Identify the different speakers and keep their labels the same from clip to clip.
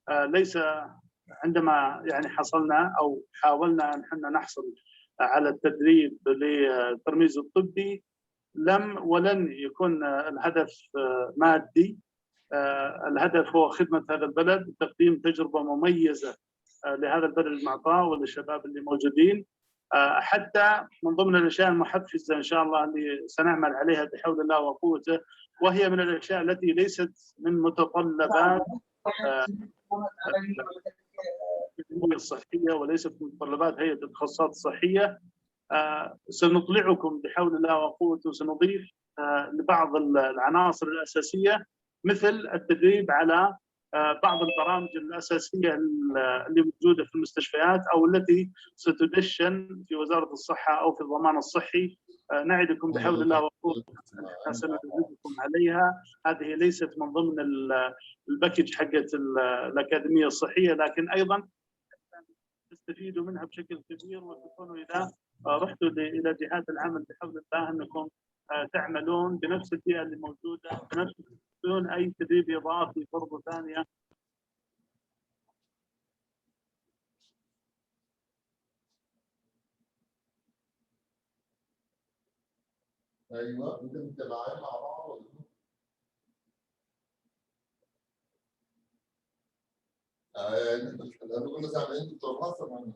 Speaker 1: ليس عندما يعني حصلنا أو حاولنا أن احنا نحصل على التدريب للترميز الطبي ولن يكون الهدف مادي. الهدف هو خدمة هذا البلد وتقديم تجربة مميزة لهذا البلد المعطاء وللشباب اللي موجودين. حتى من ضمن الأشياء المحفزة إن شاء الله اللي سنعمل عليها بحول الله وقوته، وهي من الأشياء التي ليست من متطلبات التنمية الصحية وليست من متطلبات هيئة التخصصات الصحية. سنطلعكم بحول الله وقوته، سنضيف لبعض العناصر الأساسية مثل التدريب على بعض البرامج الأساسية اللي موجودة في المستشفيات أو التي ستدشن في وزارة الصحة أو في الضمان الصحي. نعدكم بحول الله وقوته سندربكم عليها. هذه ليست من ضمن الباكج حقت الأكاديمية الصحية، لكن أيضا تستفيدوا منها بشكل كبير وتكونوا إذا رحتوا إلى جهات العمل بحول الله أنكم تعملون بنفس البيئة اللي موجودة، بنفس بدون أي تدريب إضافي فرض ثانية.
Speaker 2: ايوه انت متابعين مع بعض ولا انا كنا سامعين دكتور ناصر معنا.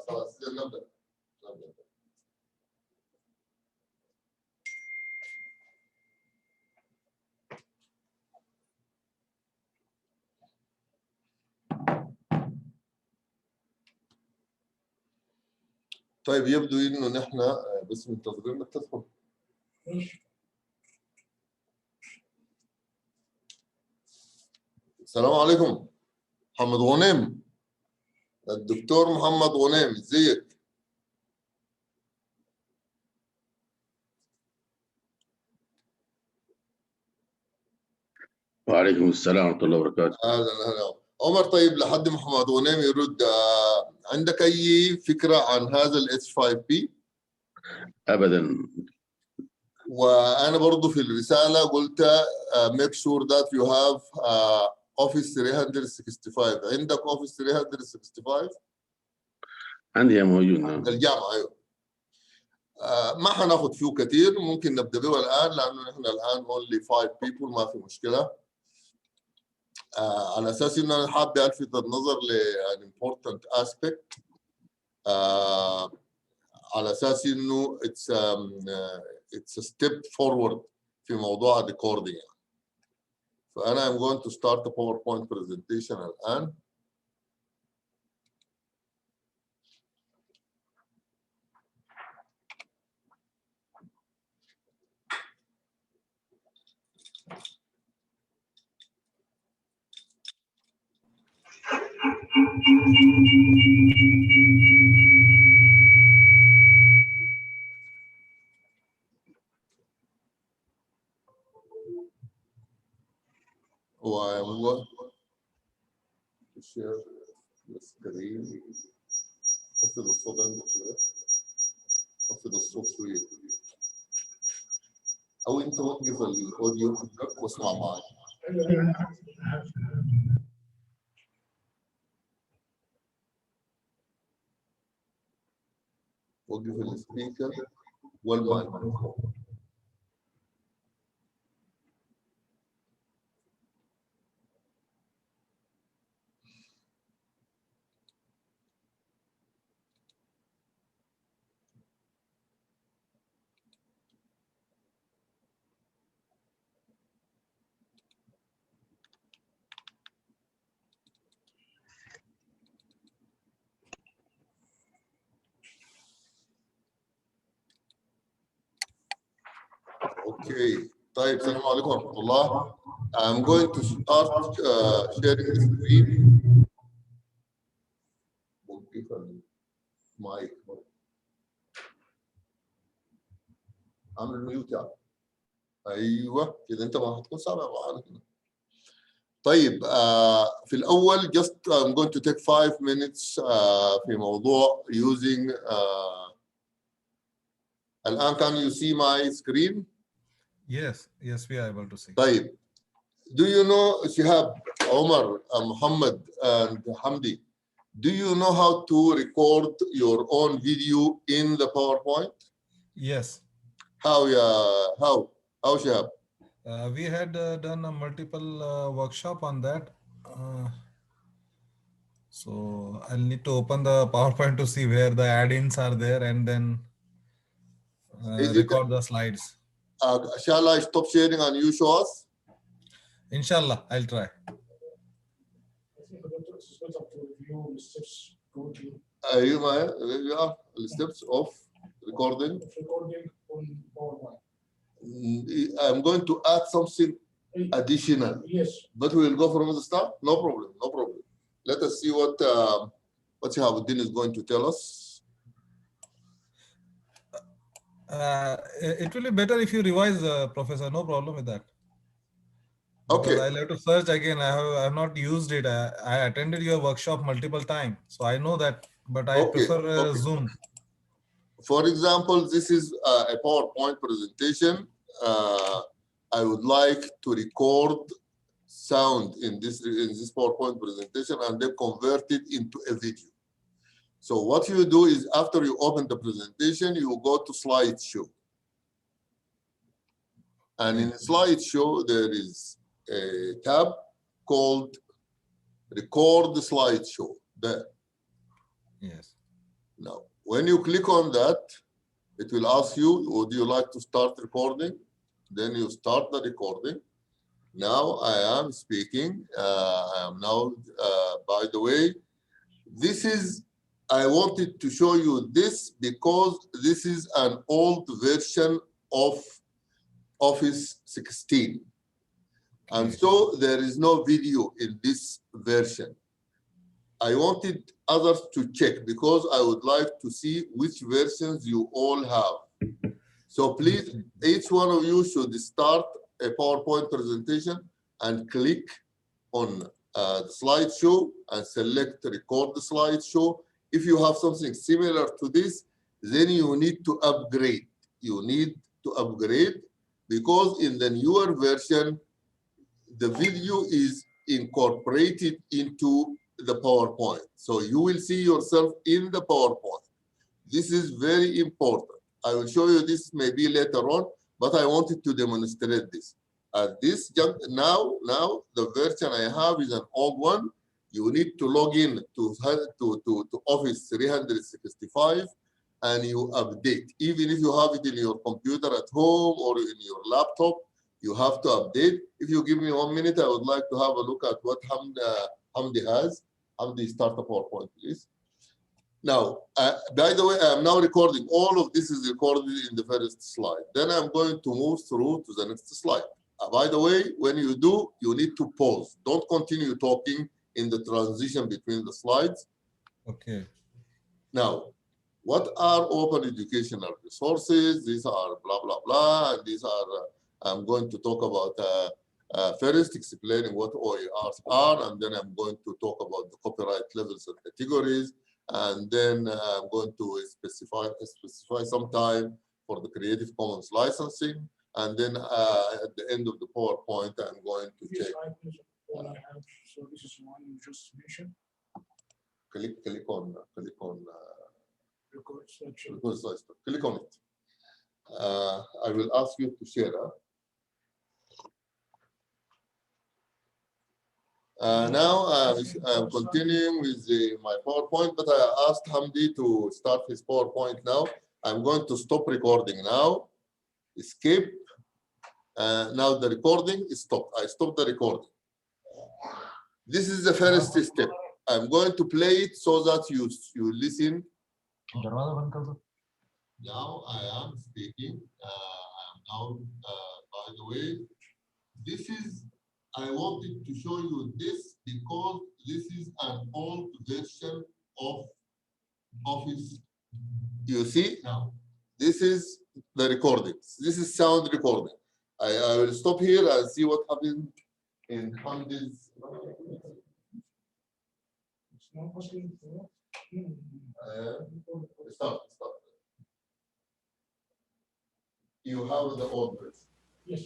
Speaker 2: خلاص نبدا. طيب يبدو انه نحن بس منتظرين انك تدخل. السلام عليكم. محمد غنيم، الدكتور محمد غنيم، ازيك؟
Speaker 3: وعليكم السلام ورحمة الله وبركاته.
Speaker 2: اهلا عمر. طيب لحد محمد غنيم يرد، عندك اي فكره عن هذا ال h5p؟
Speaker 3: ابدا.
Speaker 2: وانا برضو في الرساله قلت make sure that you have office 365. عندك office 365؟
Speaker 3: عندي موجود. نعم.
Speaker 2: الجامعه ايوه. ما حناخد فيه كثير، ممكن نبدا به الان لانه نحن الان only 5 people، ما في مشكله. على اساس انه انا حابب الفت النظر ل important aspect، على اساس انه it's a step forward في موضوع الريكوردينج يعني. فانا I'm going to start a PowerPoint presentation الان. هو share السكرين. خفض الصوت عندك شوية، خفض الصوت شوية، أو أنت وقف الأوديو حقك واسمع معي. وقف السبيكر والمايك. اوكي طيب السلام عليكم ورحمه الله. I'm going to start sharing the screen. وقف المايك، اعمل ميوت يعني. ايوه كده انت ما هتكون سامع معانا كده. طيب في الاول just I'm going to take 5 minutes في موضوع using الآن can you see my screen?
Speaker 4: Yes, we are able to see.
Speaker 2: طيب. Do you know Shihab, Omar, Muhammad, and Hamdi? Do you know how to record your own video in the PowerPoint?
Speaker 4: Yes.
Speaker 2: How, how Shihab?
Speaker 4: We had done a multiple workshop on that. So I'll need to open the PowerPoint to see where the add-ins are there and then record the slides.
Speaker 2: Shall I stop sharing and you show us?
Speaker 4: Inshallah, I'll try.
Speaker 2: You are the steps of recording. I'm going to add something additional.
Speaker 5: Yes.
Speaker 2: But we will go from the start. No problem. No problem. Let us see what Shahabuddin is going to tell us.
Speaker 4: It will be better if you revise, Professor. No problem with that.
Speaker 2: Okay.
Speaker 4: Because I'll have to search again. I have not used it. I attended your workshop multiple times, so I know that. But I prefer Zoom.
Speaker 2: For example, this is a PowerPoint presentation. I would like to record sound in this PowerPoint presentation and then convert it into a video. So what you do is after you open the presentation, you go to slideshow. And in slideshow, there is a tab called record the slideshow there.
Speaker 4: Yes.
Speaker 2: Now, when you click on that, it will ask you, would you like to start recording? Then you start the recording. Now I am speaking. I am now, by the way, this is, I wanted to show you this because this is an old version of Office 16. And so there is no video in this version. I wanted others to check because I would like to see which versions you all have. So please, each one of you should start a PowerPoint presentation and click on the slideshow and select record the slideshow. If you have something similar to this, then you need to upgrade. You need to upgrade because in the newer version, the video is incorporated into the PowerPoint. So you will see yourself in the PowerPoint. This is very important. I will show you this maybe later on, but I wanted to demonstrate this. Now the version I have is an old one. You need to log in to Office 365 and you update. Even if you have it in your computer at home or in your laptop, you have to update. If you give me 1 minute, I would like to have a look at what Hamdi has. Hamdi, start the PowerPoint, please. Now, by the way, I am now recording. All of this is recorded in the first slide. Then I'm going to move through to the next slide. By the way, when you do, you need to pause. Don't continue talking in the transition between the slides.
Speaker 4: Okay.
Speaker 2: Now, what are open educational resources? These are blah, blah, blah. And these are, I'm going to talk about first explaining what OERs are, and then I'm going to talk about the copyright levels and categories. And then I'm going to specify some time for the Creative Commons licensing. And then at the end of the PowerPoint, I'm going to check.
Speaker 5: So this is one you just mentioned.
Speaker 2: Click on
Speaker 5: Record slideshow.
Speaker 2: record slideshow. Click on it. I will ask you to share. Now I'm continuing with my PowerPoint, but I asked Hamdi to start his PowerPoint now. I'm going to stop recording now. Escape. Now the recording is stopped. I stopped the recording. This is the first step. I'm going to play it so that you listen. Now I am speaking. I am now, by the way, this is, I wanted to show you this because this is an old version of Office. You see now, this is the recordings. This is sound recording. I will stop here and see what happened in Hamdi's. Stop. You have the old version.
Speaker 5: Yes.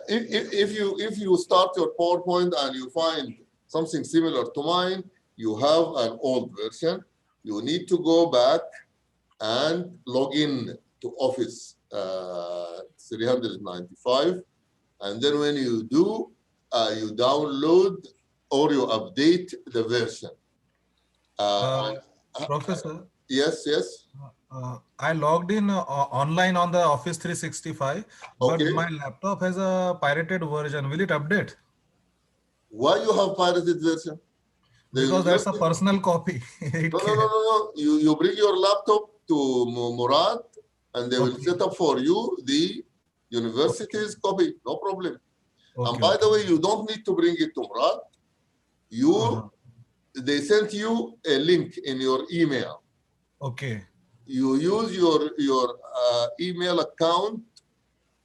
Speaker 2: If you start your PowerPoint and you find something similar to mine, you have an old version. You need to go back and log in to Office 395. And then when you do, you download or you update the version.
Speaker 4: Professor,
Speaker 2: Yes, yes.
Speaker 4: I logged in online on the Office 365, but
Speaker 2: Okay.
Speaker 4: my laptop has a pirated version. Will it update?
Speaker 2: Why you have pirated version?
Speaker 4: Because that's a personal copy. It
Speaker 2: No.
Speaker 4: can-
Speaker 2: You bring your laptop to Murad and they will
Speaker 4: Okay.
Speaker 2: set up for you the university's copy. No problem. And
Speaker 4: Okay,
Speaker 2: by the
Speaker 4: okay.
Speaker 2: way, you don't need to bring it to Murad. They sent you a link in your email.
Speaker 4: Okay.
Speaker 2: You use your email account,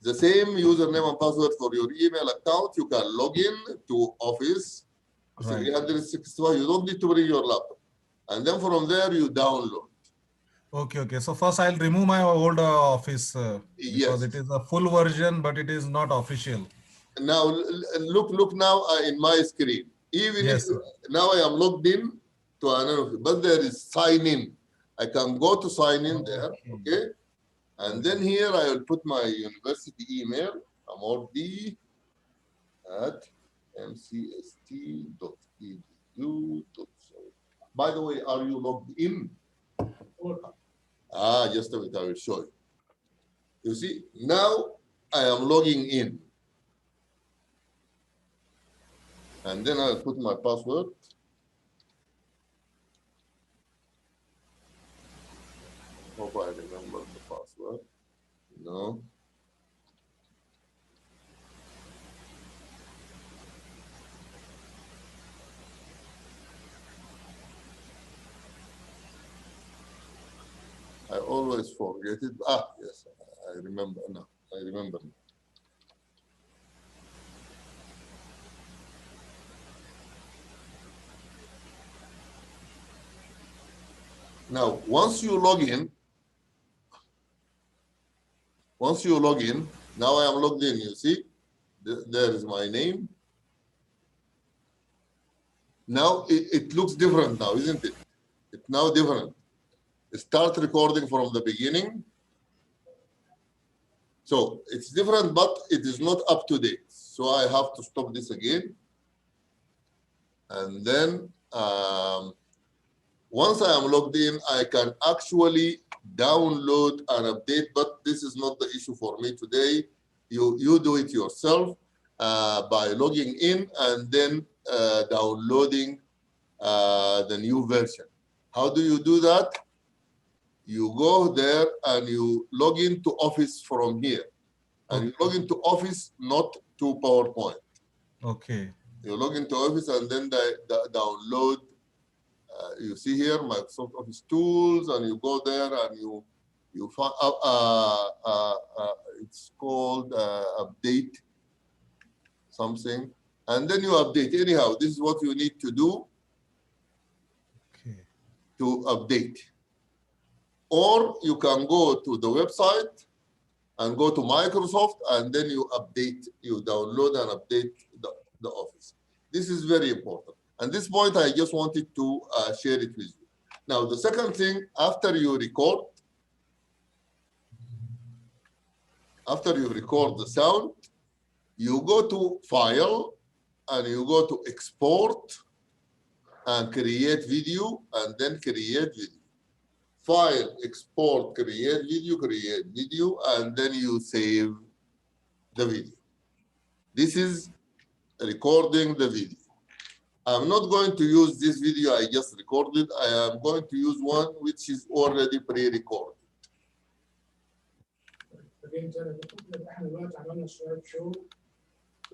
Speaker 2: the same username and password for your email account. You can log in to Office
Speaker 4: Right.
Speaker 2: 365. You don't need to bring your laptop. And then from there, you download.
Speaker 4: Okay, okay. So first I'll remove my old Office because
Speaker 2: Yes.
Speaker 4: it is a full version, but it is not official.
Speaker 2: Now, look now in my screen. Even if
Speaker 4: Yes, sir.
Speaker 2: now I am logged in to another, but there is sign in. I can go to sign in there, okay? And then here I will put my university email, amordi at mcst.edu. By the way, are you logged in? Just a minute, I will show you. You see, now I am logging in. And then I'll put my password. Hope I remember the password. No. I always forget it. Yes, I remember now. I remember. Now, once you log in, now I am logged in, you see, there is my name. Now it looks different now, isn't it? It's now different. Start recording from the beginning. So it's different, but it is not up to date. So I have to stop this again. And then once I am logged in, I can actually download and update, but this is not the issue for me today. You do it yourself by logging in and then downloading the new version. How do you do that? You go there and you log into Office from here. And you log into Office, not to PowerPoint.
Speaker 4: Okay.
Speaker 2: You log into Office and then download. You see here Microsoft Office tools, and you go there and you find it's called update something, and then you update. Anyhow, this is what you need to do to update. Or you can go to the website and go to Microsoft, and then you update, you download and update the Office. This is very important. And this point, I just wanted to share it with you. Now, the second thing, after you record the sound, you go to File, and you go to Export, and create video, and then create video. File, export, create video, and then you save the video. This is recording the video. I'm not going to use this video I just recorded. I am going to use one which is already pre-recorded.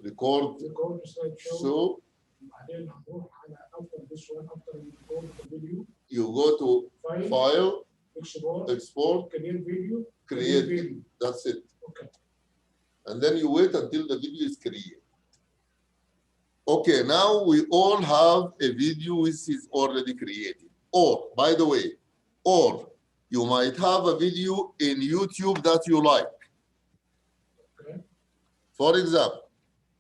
Speaker 2: Record show. You go to File, Export, create video. That's it.
Speaker 5: Okay.
Speaker 2: And then you wait until the video is created. Okay, now we all have a video which is already created. Or, by the way, or You might have a video in YouTube that you like.
Speaker 5: Okay.
Speaker 2: For example,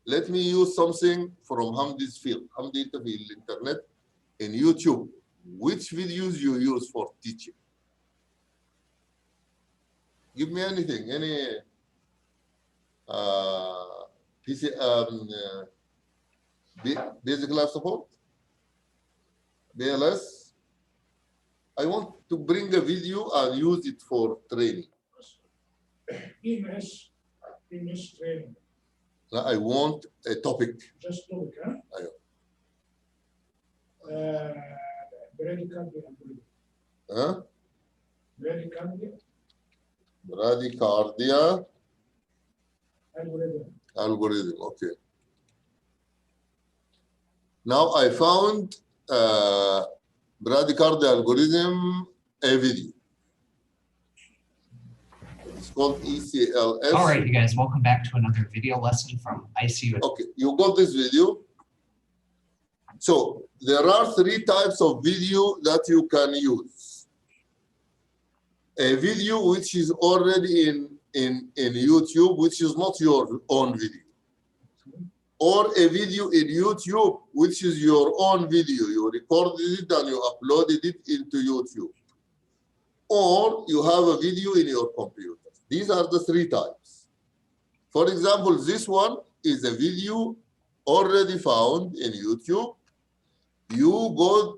Speaker 2: let me use something from Hamdi's field. Hamdi انت في الانترنت in YouTube. Which videos you use for teaching? Give me anything, any basic life support, BLS. I want to bring a video and use it for training.
Speaker 5: EMS training.
Speaker 2: Now I want a topic.
Speaker 5: Just topic, huh?
Speaker 2: أيوة.
Speaker 5: Bradycardia algorithm.
Speaker 2: Huh?
Speaker 5: Bradycardia
Speaker 2: Bradycardia
Speaker 5: algorithm.
Speaker 2: algorithm. Okay. Now I found bradycardia algorithm a video. It's called ECLS.
Speaker 6: All right, you guys, welcome back to another video lesson from ICU.
Speaker 2: Okay, you got this video. So there are 3 types of video that you can use. A video which is already in YouTube, which is not your own video. Or a video in YouTube, which is your own video. You recorded it and you uploaded it into YouTube. Or you have a video in your computer. These are the 3 types. For example, this one is a video already found in YouTube. You go,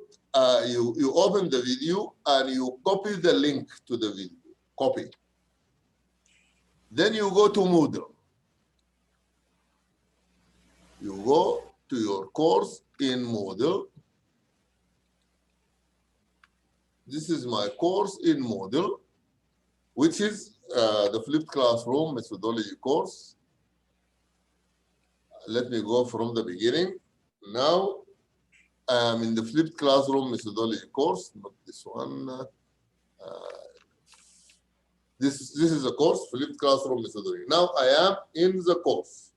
Speaker 2: you open the video and you copy the link to the video. Copy. Then you go to Moodle. You go to your course in Moodle. This is my course in Moodle, which is the flipped classroom methodology course. Let me go from the beginning. Now I'm in the flipped classroom methodology course, not this one. This is a course, flipped classroom methodology. Now I am in the course.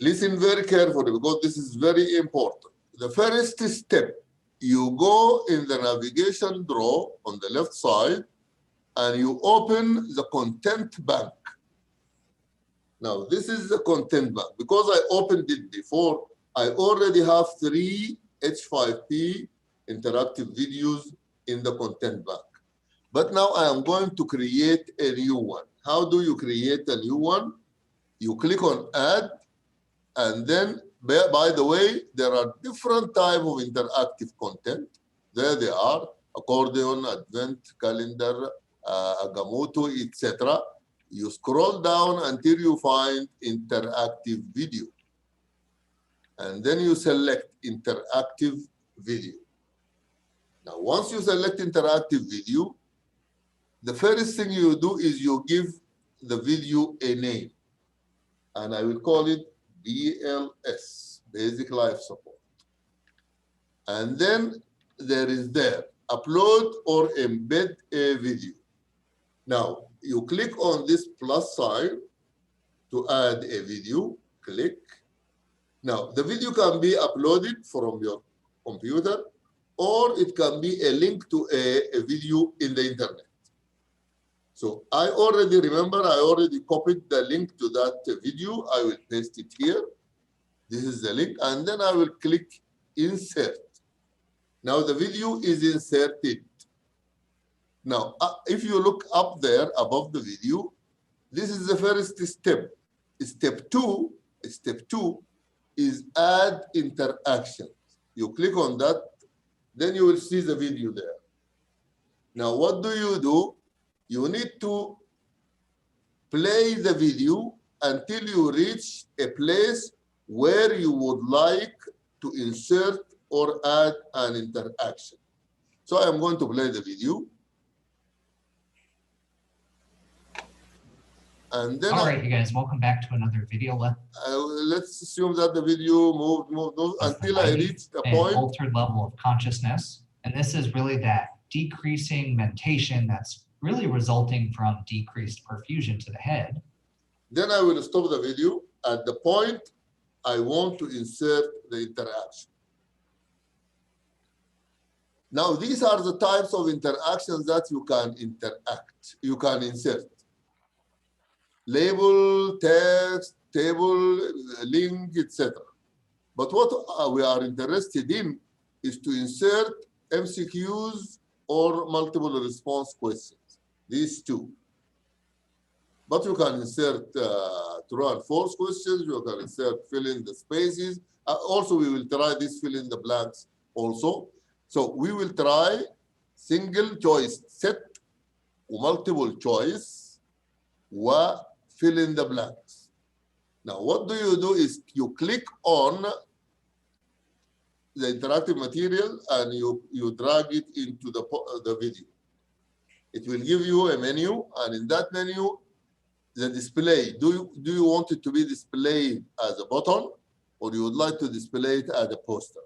Speaker 2: Listen very carefully because this is very important. The first step, you go in the navigation drawer on the left side and you open the content bank. Now this is the content bank. Because I opened it before, I already have 3 h5p interactive videos in the content bank. But now I am going to create a new one. How do you create a new one? You click on add, and then, by the way, there are different types of interactive content. There they are: accordion, advent, calendar, Agamotto, etc. You scroll down until you find interactive video. And then you select interactive video. Now, once you select interactive video, the first thing you do is you give the video a name. And I will call it BLS, Basic Life Support. And then there is upload or embed a video. Now, you click on this plus sign to add a video, click. Now, the video can be uploaded from your computer, or it can be a link to a video in the internet. So I already copied the link to that video. I will paste it here. This is the link, and then I will click insert. Now the video is inserted. Now, if you look up there above the video, this is the first step. Step two is add interaction. You click on that, then you will see the video there. Now, what do? You need to play the video until you reach a place where you would like to insert or add an interaction. So I am going to play the video. And then
Speaker 6: all right, you guys, welcome back to another video.
Speaker 2: Let's assume that the video moved until I reach the point.
Speaker 6: Altered level of consciousness. And this is really that decreasing mentation that's really resulting from decreased perfusion to the head.
Speaker 2: Then I will stop the video at the point I want to insert the interaction. Now, these are the types of interactions that you can you can insert. Label, text, table, link, etc. But what we are interested in is to insert MCQs or multiple response questions, these two. But you can insert true and false questions, you can insert fill in the spaces. Also, we will try this fill in the blanks also. So we will try single choice set, multiple choice, fill in the blanks. Now, what do you do is you click on the interactive material and you drag it into the video. It will give you a menu, and in that menu, the display. Do you want it to be displayed as a button, or you would like to display it as a poster?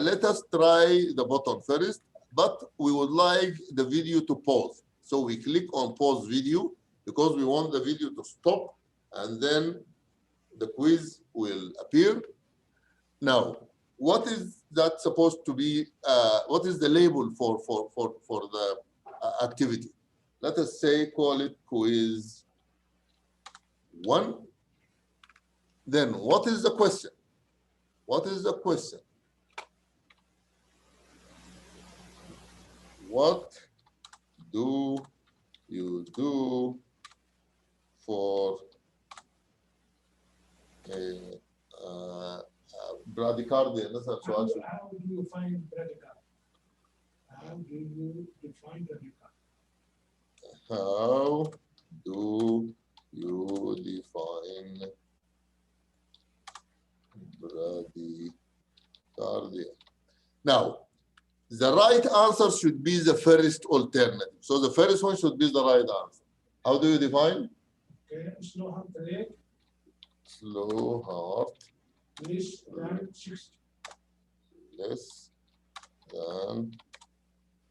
Speaker 2: Let us try the button first, but we would like the video to pause. So we click on pause video because we want the video to stop, and then the quiz will appear. Now, what is that supposed to be? What is the label for the activity? Let us say call it quiz 1. Then what is the question? What is the question? What do you do for a bradycardia?
Speaker 5: How do you find bradycardia? How do you define bradycardia?
Speaker 2: How do you define bradycardia? Now, the right answer should be the first alternative. So the first one should be the right answer. How do you define?
Speaker 5: Okay, slow heart rate.
Speaker 2: Slow heart.
Speaker 5: Less than 60.
Speaker 2: Less than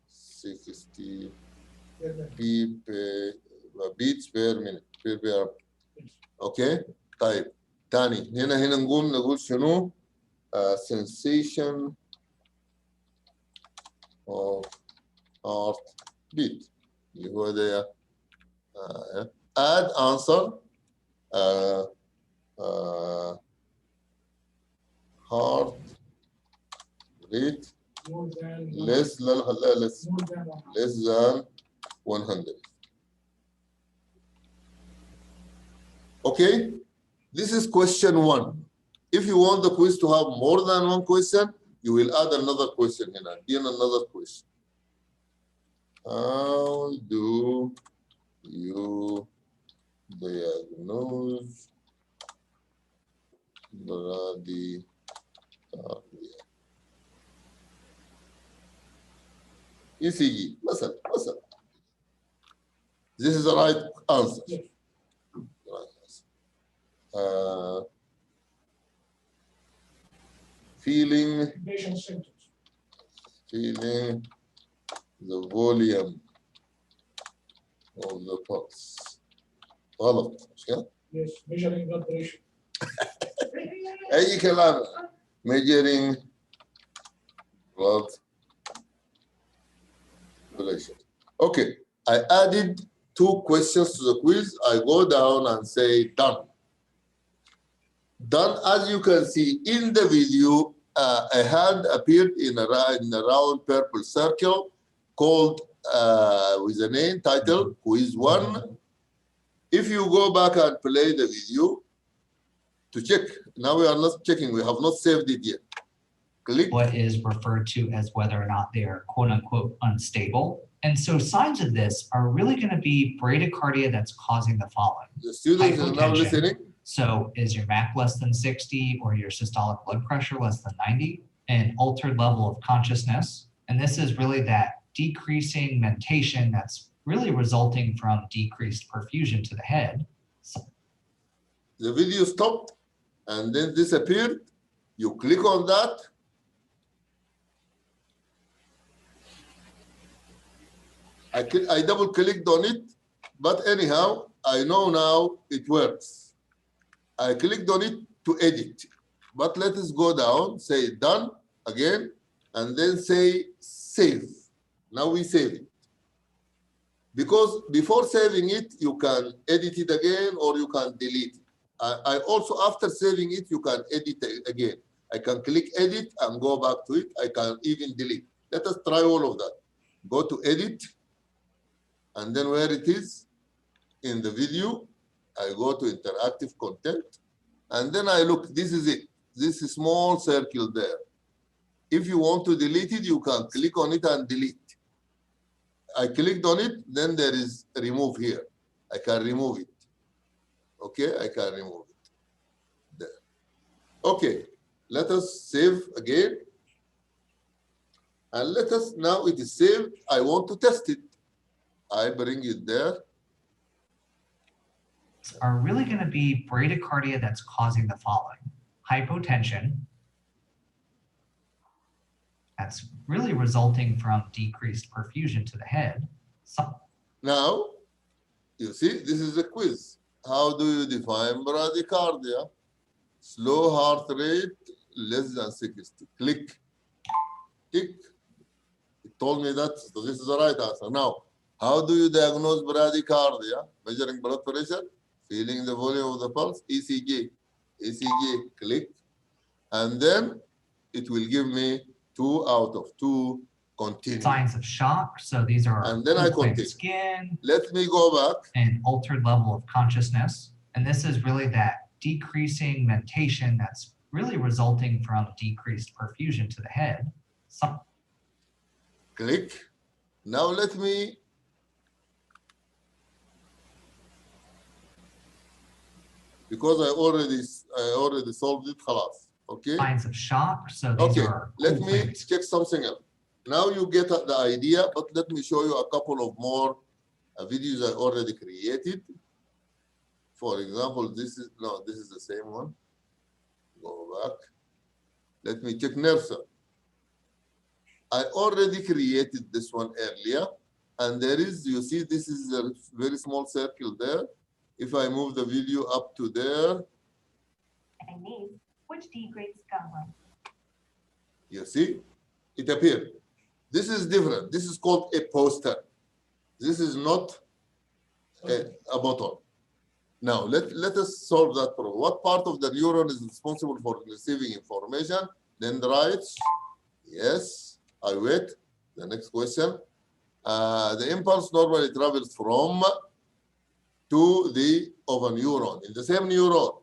Speaker 2: 60 beats per minute. Okay. طيب تاني هنا نقول شنو sensation of heart beat اللي هو ده add answer heart rate
Speaker 5: More than
Speaker 2: less than 100. Okay, this is question 1. If you want the quiz to have more than one question, you will add another question here. Again, another question. How do you diagnose bradycardia? ECG, مثلا. This is the right answer.
Speaker 5: Yes.
Speaker 2: Feeling
Speaker 5: patient symptoms.
Speaker 2: the volume of the pulse. غلط مش كده؟
Speaker 5: Yes, measuring blood pressure.
Speaker 2: أي كلام. Measuring blood pressure. Okay, I added 2 questions to the quiz. I go down and say done. Done. As you can see in the video, a hand appeared in a round purple circle called with a name title quiz 1. If you go back and play the video to check, now we are not checking, we have not saved it yet. Click.
Speaker 6: What is referred to as whether or not they are quote unquote unstable. And so signs of this are really going to be bradycardia that's causing the following.
Speaker 2: The students are now
Speaker 6: Hypotension.
Speaker 2: listening.
Speaker 6: So is your MAC less than 60 or your systolic blood pressure less than 90? An altered level of consciousness. And this is really that decreasing mentation that's really resulting from decreased perfusion to the head.
Speaker 2: The video stopped and then disappeared. You click on that. I double clicked on it, but anyhow, I know now it works. I clicked on it to edit, but let us go down, say done again, and then say save. Now we save it. Because before saving it, you can edit it again or you can delete it. I also, after saving it, you can edit it again. I can click edit and go back to it. I can even delete. Let us try all of that. Go to edit, and then where it is in the video, I go to interactive content, and then I look, this is it. This is small circle there. If you want to delete it, you can click on it and delete. I clicked on it, then there is remove here. I can remove it. Okay, I can remove it. There. Okay, let us save again. And let us, now it is saved. I want to test it. I bring it there.
Speaker 6: Are really going to be bradycardia that's causing the following: hypotension, that's really resulting from decreased perfusion to the head.
Speaker 2: Now, you see, this is a quiz. How do you define bradycardia? Slow heart rate less than 60. Click. Tick. It told me that, so this is the right answer. Now, how do you diagnose bradycardia? Measuring blood pressure, feeling the volume of the pulse, ECG. ECG, click. And then it will give me 2 out of 2, continue.
Speaker 6: Signs of shock. So these are
Speaker 2: And then I continue.
Speaker 6: skin.
Speaker 2: Let me go back.
Speaker 6: And altered level of consciousness. And this is really that decreasing mentation that's really resulting from decreased perfusion to the head.
Speaker 2: Click. Now let me because I already solved it. Khalas. Okay.
Speaker 6: Signs of shock. So these are
Speaker 2: let me check something else. Now you get the idea, but let me show you a couple of more videos I already created. For example, this is the same one. Go back. Let me check Nersa. I already created this one earlier, and there is, you see, this is a very small circle there. If I move the video up to there,
Speaker 7: which degrades gamma.
Speaker 2: You see, it appeared. This is different. This is called a poster. This is not a button. Now, let us solve that problem. What part of the neuron is responsible for receiving information? Dendrites. Yes. I wait. The next question. The impulse normally travels from to the of a neuron. In the same neuron,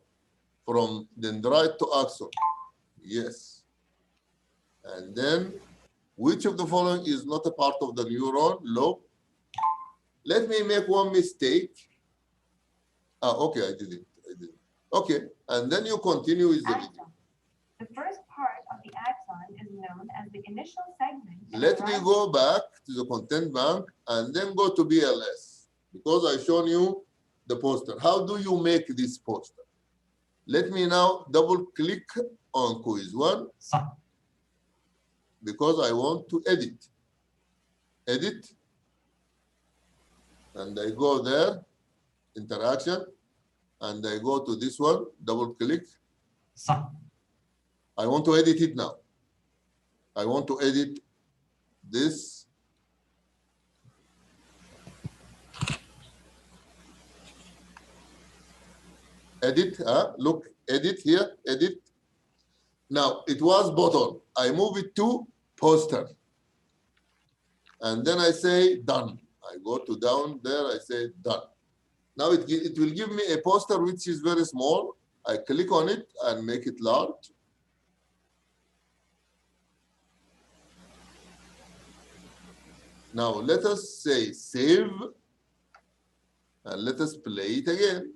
Speaker 2: from dendrite to axon. Yes. And then, which of the following is not a part of the neuron lobe? Let me make one mistake. Okay, I did it. Okay, and then you continue with the video.
Speaker 7: The first part of the axon is known as the initial segment.
Speaker 2: Let me go back to the content bank and then go to BLS because I shown you the poster. How do you make this poster? Let me now double click on quiz 1 because I want to edit. Edit. And I go there, interaction, and I go to this one, double click. I want to edit it now. I want to edit this. Edit, look, edit here, edit. Now, it was button. I move it to poster. And then I say done. I go to down there, I say done. Now it will give me a poster which is very small. I click on it and make it large. Now let us say save and let us play it again.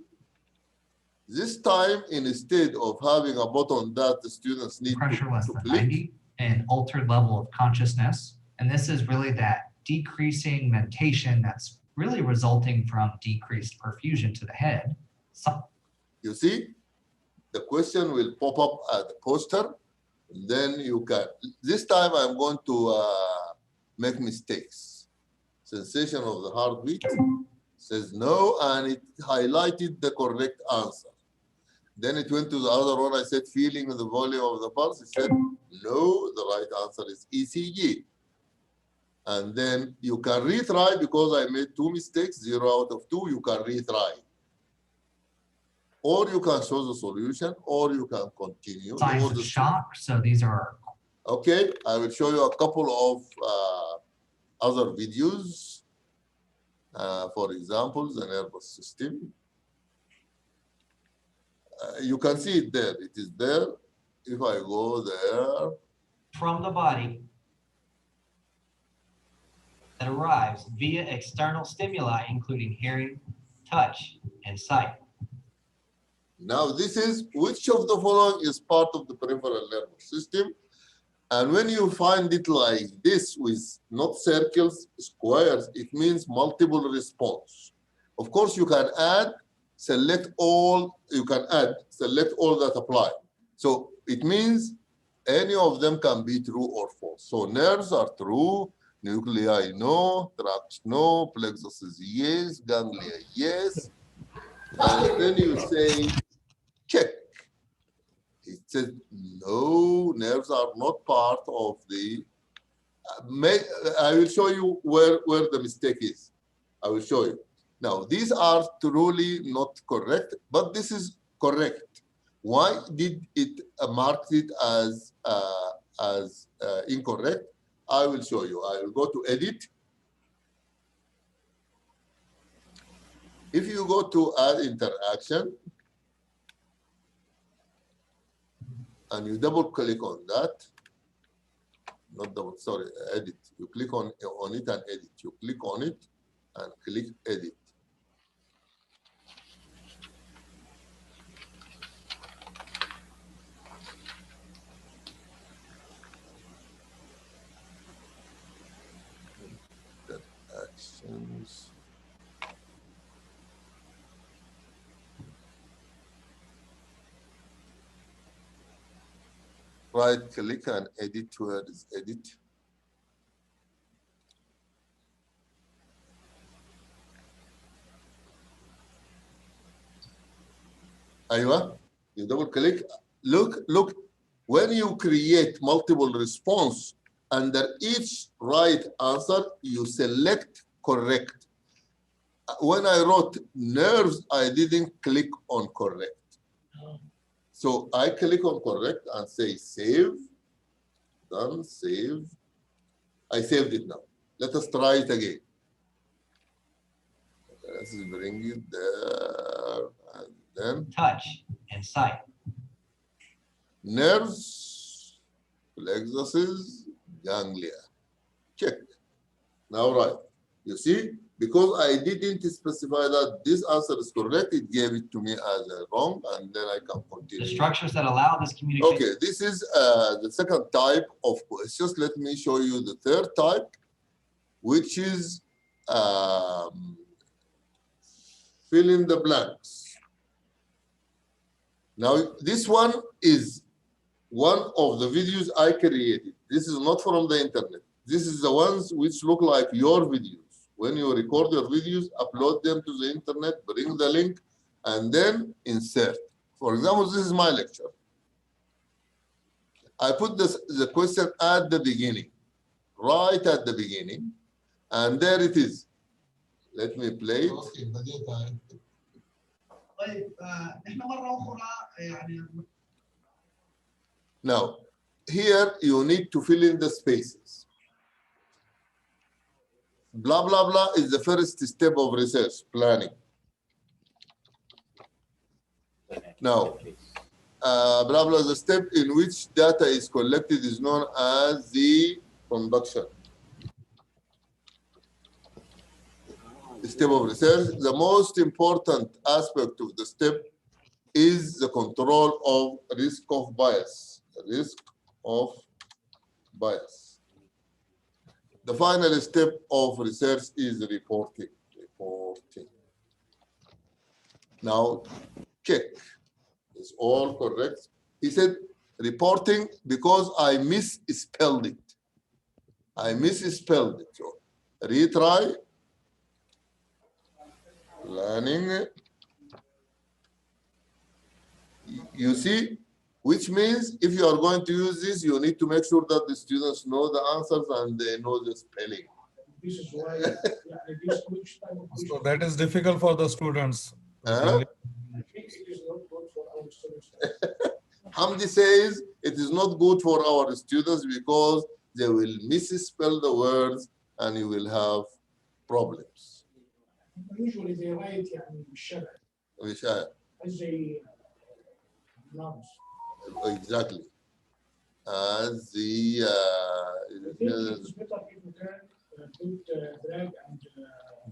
Speaker 2: This time, instead of having a button that the students need
Speaker 6: pressure less
Speaker 2: to
Speaker 6: than
Speaker 2: click,
Speaker 6: 90 and altered level of consciousness. And this is really that decreasing mentation that's really resulting from decreased perfusion to the head.
Speaker 2: You see, the question will pop up at the poster. And then you can, this time I'm going to make mistakes. Sensation of the heartbeat says no, and it highlighted the correct answer. Then it went to the other one. I said feeling the volume of the pulse. It said No, the right answer is ECG. And then you can retry because I made 2 mistakes, 0 out of 2, you can retry. Or you can show the solution, or you can continue.
Speaker 6: Signs of shock. So these are.
Speaker 2: Okay, I will show you a couple of other videos. For example, the nervous system. You can see it there. It is there. If I go there.
Speaker 6: From the body that arrives via external stimuli, including hearing, touch, and sight.
Speaker 2: Now, this is which of the following is part of the peripheral nervous system? And when you find it like this with not circles, squares, it means multiple response. Of course, you can add, select all, you can add, select all that apply. So it means any of them can be true or false. So nerves are true, nuclei no, tracts no, plexus is yes, ganglia yes. And then you say, check. It says, no, nerves are not part of the, I will show you where the mistake is. I will show you. Now, these are truly not correct, but this is correct. Why did it mark it as incorrect? I will show you. I will go to edit. If you go to add interaction, and you double click on that, not double, sorry, edit. You click on it and edit. You click on it and click edit. Actions. Right click and edit. Where is edit? Aywa, you double click. Look, when you create multiple response, under each right answer, you select correct. When I wrote nerves, I didn't click on correct. So I click on correct and say save. Done, save. I saved it now. Let us try it again. Let's bring it there and then.
Speaker 6: Touch and sight.
Speaker 2: Nerves, plexuses, ganglia. Check. Now, right. You see, because I didn't specify that this answer is correct, it gave it to me as a wrong, and then I can continue.
Speaker 6: The structures that allow this communication.
Speaker 2: Okay, this is the second type of questions. Let me show you the third type, which is fill in the blanks. Now, this one is one of the videos I created. This is not from the internet. This is the ones which look like your videos. When you record your videos, upload them to the internet, bring the link, and then insert. For example, this is my lecture. I put the question at the beginning, right at the beginning, and there it is. Let me play it. Now, here you need to fill in the spaces. Blah, blah, blah is the first step of research planning. Now, blah, blah, the step in which data is collected is known as the conduction. The step of research, the most important aspect of the step is the control of risk of bias. Risk of bias. The final step of research is reporting. Now, check. It's all correct. He said reporting because I misspelled it. I misspelled it. So, retry. Planning. You see, which means if you are going to use this, you need to make sure that the students know the answers and they know the spelling.
Speaker 5: This is why, yeah, this which type of
Speaker 4: So that is difficult for the students.
Speaker 2: Huh?
Speaker 5: I think it is not good for our students.
Speaker 2: Hamdi says it is not good for our students because they will misspell the words and you will have problems.
Speaker 5: Usually they write يعني بالشبه
Speaker 2: Which I,
Speaker 5: زي nouns.
Speaker 2: exactly. As the
Speaker 5: I think it is better if you can put drag and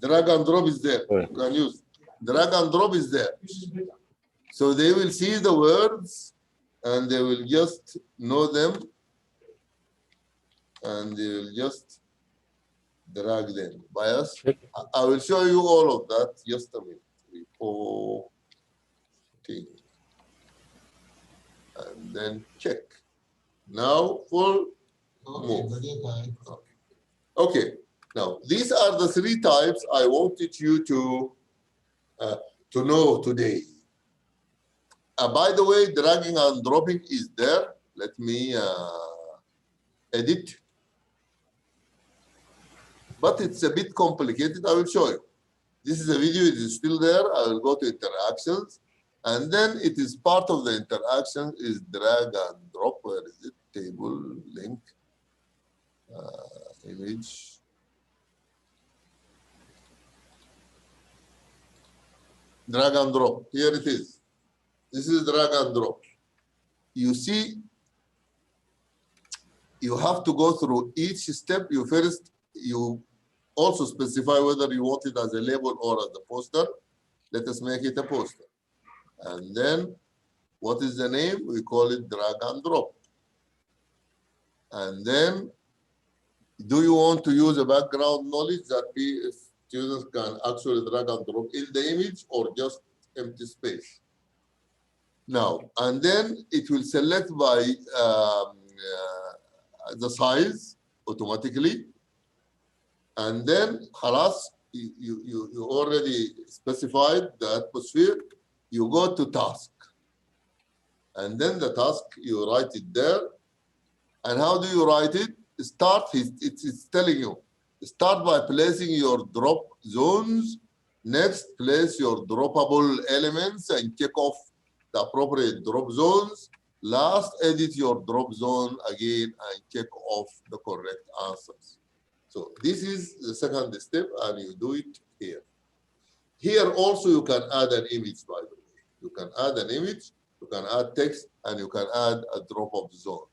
Speaker 2: drag and drop is there. You can use drag and drop is there.
Speaker 5: this is better.
Speaker 2: So they will see the words and they will just know them and they will just drag them. Bias. I will show you all of that just a minute. 3, 4, 15. And then check. Now full move. Okay. Now these are the 3 types I wanted you to know today. By the way, dragging and dropping is there. Let me edit. But it's a bit complicated. I will show you. This is a video. It is still there. I will go to interactions. And then it is part of the interaction is drag and drop. Where is it? Table, link, image. Drag and drop. Here it is. This is drag and drop. You see, you have to go through each step. You also specify whether you want it as a label or as a poster. Let us make it a poster. And then, what is the name? We call it drag and drop. And then, do you want to use a background knowledge that students can actually drag and drop in the image or just empty space? Now, and then it will select by the size automatically. And then, khalas, you already specified the atmosphere. You go to task. And then the task, you write it there. And how do you write it? It's telling you, start by placing your drop zones. Next, place your droppable elements and check off the appropriate drop zones. Last, edit your drop zone again and check off the correct answers. So this is the second step, and you do it here. Here also you can add an image, by the way. You can add an image, you can add text, and you can add a drop-off zone.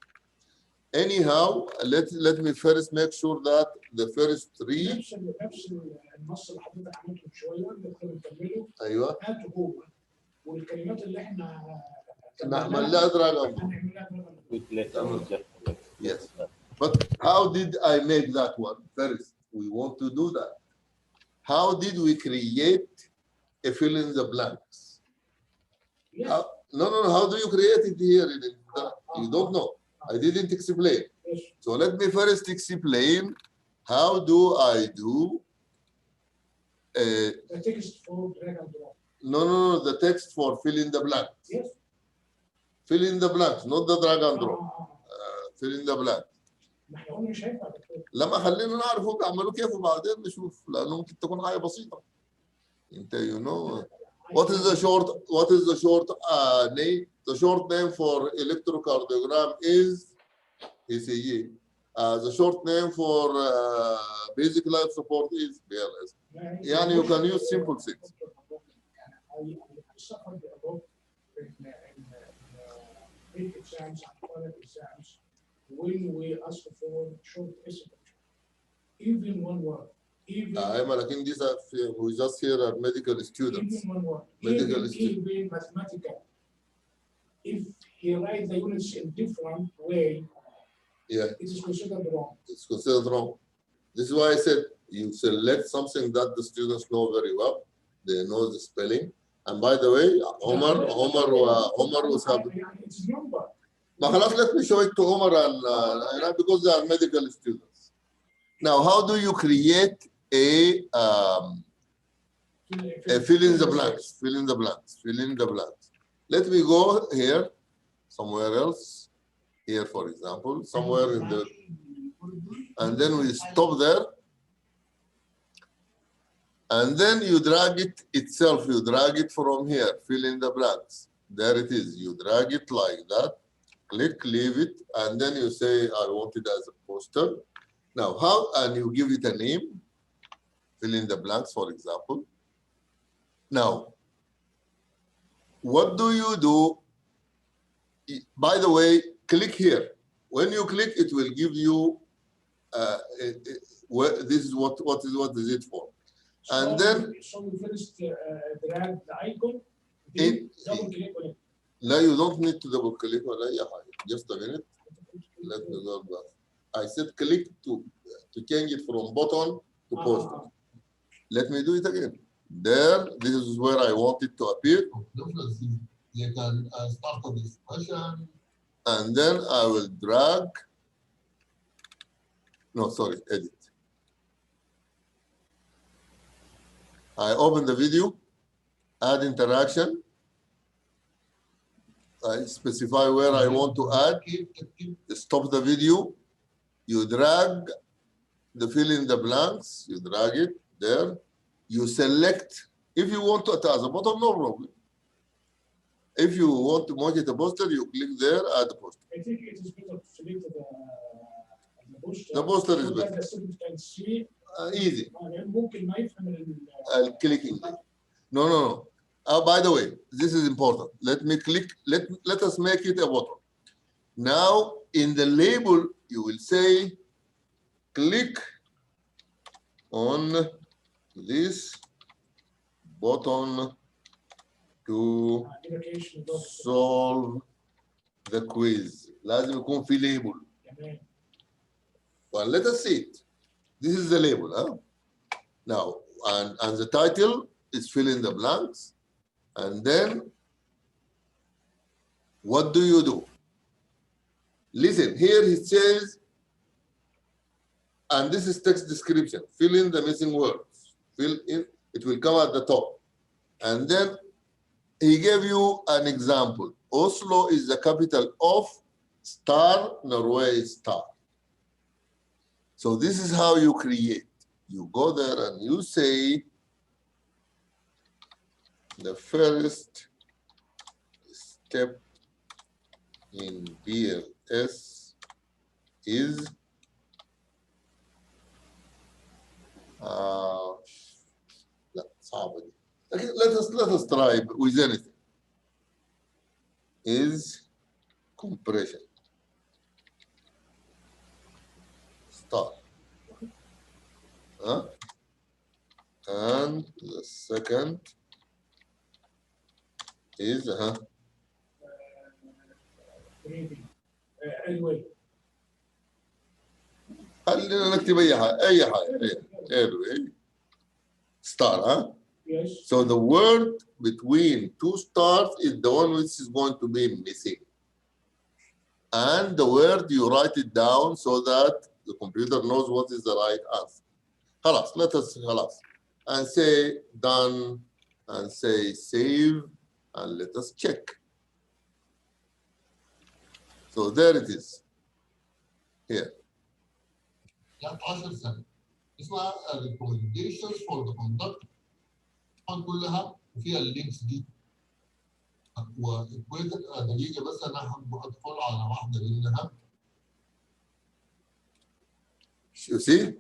Speaker 2: Anyhow, let me first make sure that the first 3.
Speaker 5: نفس النص اللي حضرتك عملته من شويه نقدر نكمله.
Speaker 2: ايوه.
Speaker 5: هاته هو والكلمات اللي احنا
Speaker 2: نعمل لها دراج. Yes. But how did I make that one? First, we want to do that. How did we create a fill in the blanks?
Speaker 5: Yes.
Speaker 2: No. How do you create it here? You don't know. I didn't explain.
Speaker 5: Yes.
Speaker 2: So let me first explain how do I do
Speaker 5: The text for drag and drop.
Speaker 2: No, the text for fill in the blanks.
Speaker 5: Yes.
Speaker 2: Fill in the blanks, not the drag and drop. Fill in the blanks.
Speaker 5: ما احنا قلنا مش هينفع دكتور.
Speaker 2: لما خلينا نعرفوا بيعملوا كيف وبعدين نشوف لانه ممكن تكون حاجه بسيطه. انت you know what is the short name? The short name for electrocardiogram is ECG. The short name for basic life support is BLS. يعني you can use simple things.
Speaker 5: I suffered a lot in exams and other exams when we ask for short essay. Even one word.
Speaker 2: لكن these are we just here are medical students.
Speaker 5: Even one word.
Speaker 2: Medical
Speaker 5: even mathematical. If he writes the units in different way,
Speaker 2: yeah,
Speaker 5: it is considered wrong.
Speaker 2: It's considered wrong. This is why I said you select something that the students know very well. They know the spelling. And by the way, Omar was happy.
Speaker 5: It's number.
Speaker 2: But let me show it to Omar and because they are medical students. Now, how do you create a fill in the blanks? Fill in the blanks. Fill in the blanks. Let me go here. somewhere else, here for example, somewhere in the, and then we stop there. And then you drag it itself, you drag it from here, fill in the blanks. There it is, you drag it like that, click, leave it, and then you say, I want it as a poster. Now, how, and you give it a name, fill in the blanks, for example. Now, what do you do? By the way, click here. When you click, it will give you, this is what is it for? And then,
Speaker 5: so we first drag the icon,
Speaker 2: then
Speaker 5: double click on it.
Speaker 2: No, you don't need to double click on it. Just a minute. Let me go back. I said click to change it from button to poster. Let me do it again. There, this is where I want it to appear. You can start the discussion. And then I will drag. No, sorry, edit. I open the video, add interaction. I specify where I want to add. Stop the video. You drag the fill in the blanks. You drag it there. You select. If you want to attach a button, no problem. If you want to make it a poster, you click there, add the poster.
Speaker 5: I think it is better to select the poster.
Speaker 2: The poster is better.
Speaker 5: The student can see.
Speaker 2: Easy.
Speaker 5: ممكن ما يفهم
Speaker 2: clicking. No. By the way, this is important. Let me click. Let us make it a button. Now, in the label, you will say, click on this button to solve the quiz. لازم يكون في label. Well, let us see it. This is the label, huh? Now, and the title is fill in the blanks. And then, what do you do? Listen, here it says, and this is text description. Fill in the missing words. Fill in, it will come at the top. And then he gave you an example. Oslo is the capital of star, Norway star. So this is how you create. You go there and you say, the first step in BLS is let us try with anything. Is compression. Start. Huh? And the second is
Speaker 5: anyway.
Speaker 2: خلينا نكتب اي حاجه anyway. Star, huh?
Speaker 5: Yes.
Speaker 2: So the word between two stars is the one which is going to be missing. And the word you write it down so that the computer knows what is the right answer. خلاص, let us خلاص. And say done and say save and let us check. So there it is. Here. 13 سنة. اسمها recommendations for the conduct. كلها وفيها اللينكس دي. دقيقة بس أنا هدخل على واحدة منها. You see?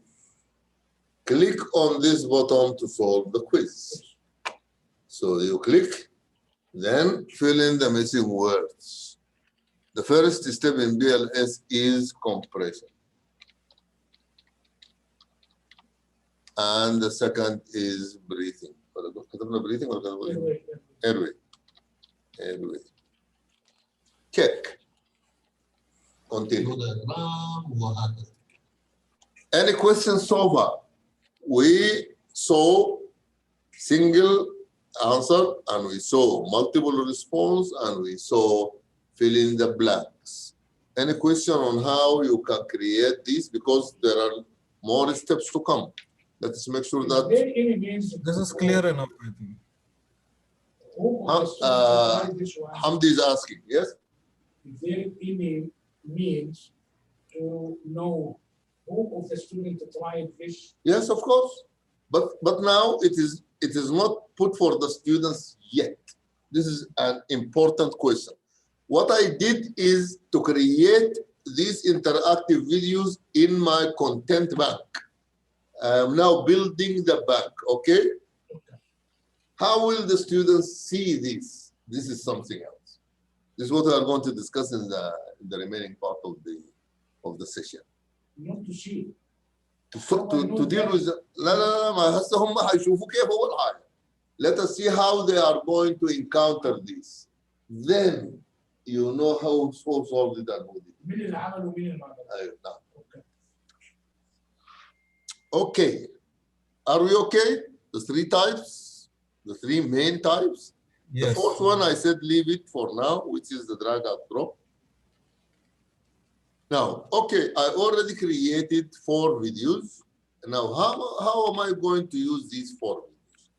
Speaker 2: Click on this button to solve the quiz. So you click, then fill in the missing words. The first step in BLS is compression. And the second is breathing. Breathing or airway. Airway. Check. Continue. Any questions so far? We saw single answer and we saw multiple response and we saw fill in the blanks. Any question on how you can create this, because there are more steps to come. Let's make sure that
Speaker 4: this is clear enough, I think.
Speaker 2: Hamdi is asking, yes?
Speaker 5: their email means to know who of the students tried this.
Speaker 2: Yes, of course. But now it is not put for the students yet. This is an important question. What I did is to create these interactive videos in my content bank. I am now building the bank, okay? How will the students see this? This is something else. This is what we are going to discuss in the remaining part of the session.
Speaker 5: Not to see.
Speaker 2: To deal with لا ما هسه هم حيشوفوا كيف أول حاجة. Let us see how they are going to encounter this. Then you know how solved it and who did it.
Speaker 5: مين اللي عمل ومين اللي ما عمل.
Speaker 2: أيوة نعم. Okay. Are we okay? The three types, the three main types.
Speaker 4: Yes.
Speaker 2: The fourth one I said leave it for now, which is the drag and drop. Now, okay, I already created 4 videos. Now, how am I going to use these 4 videos?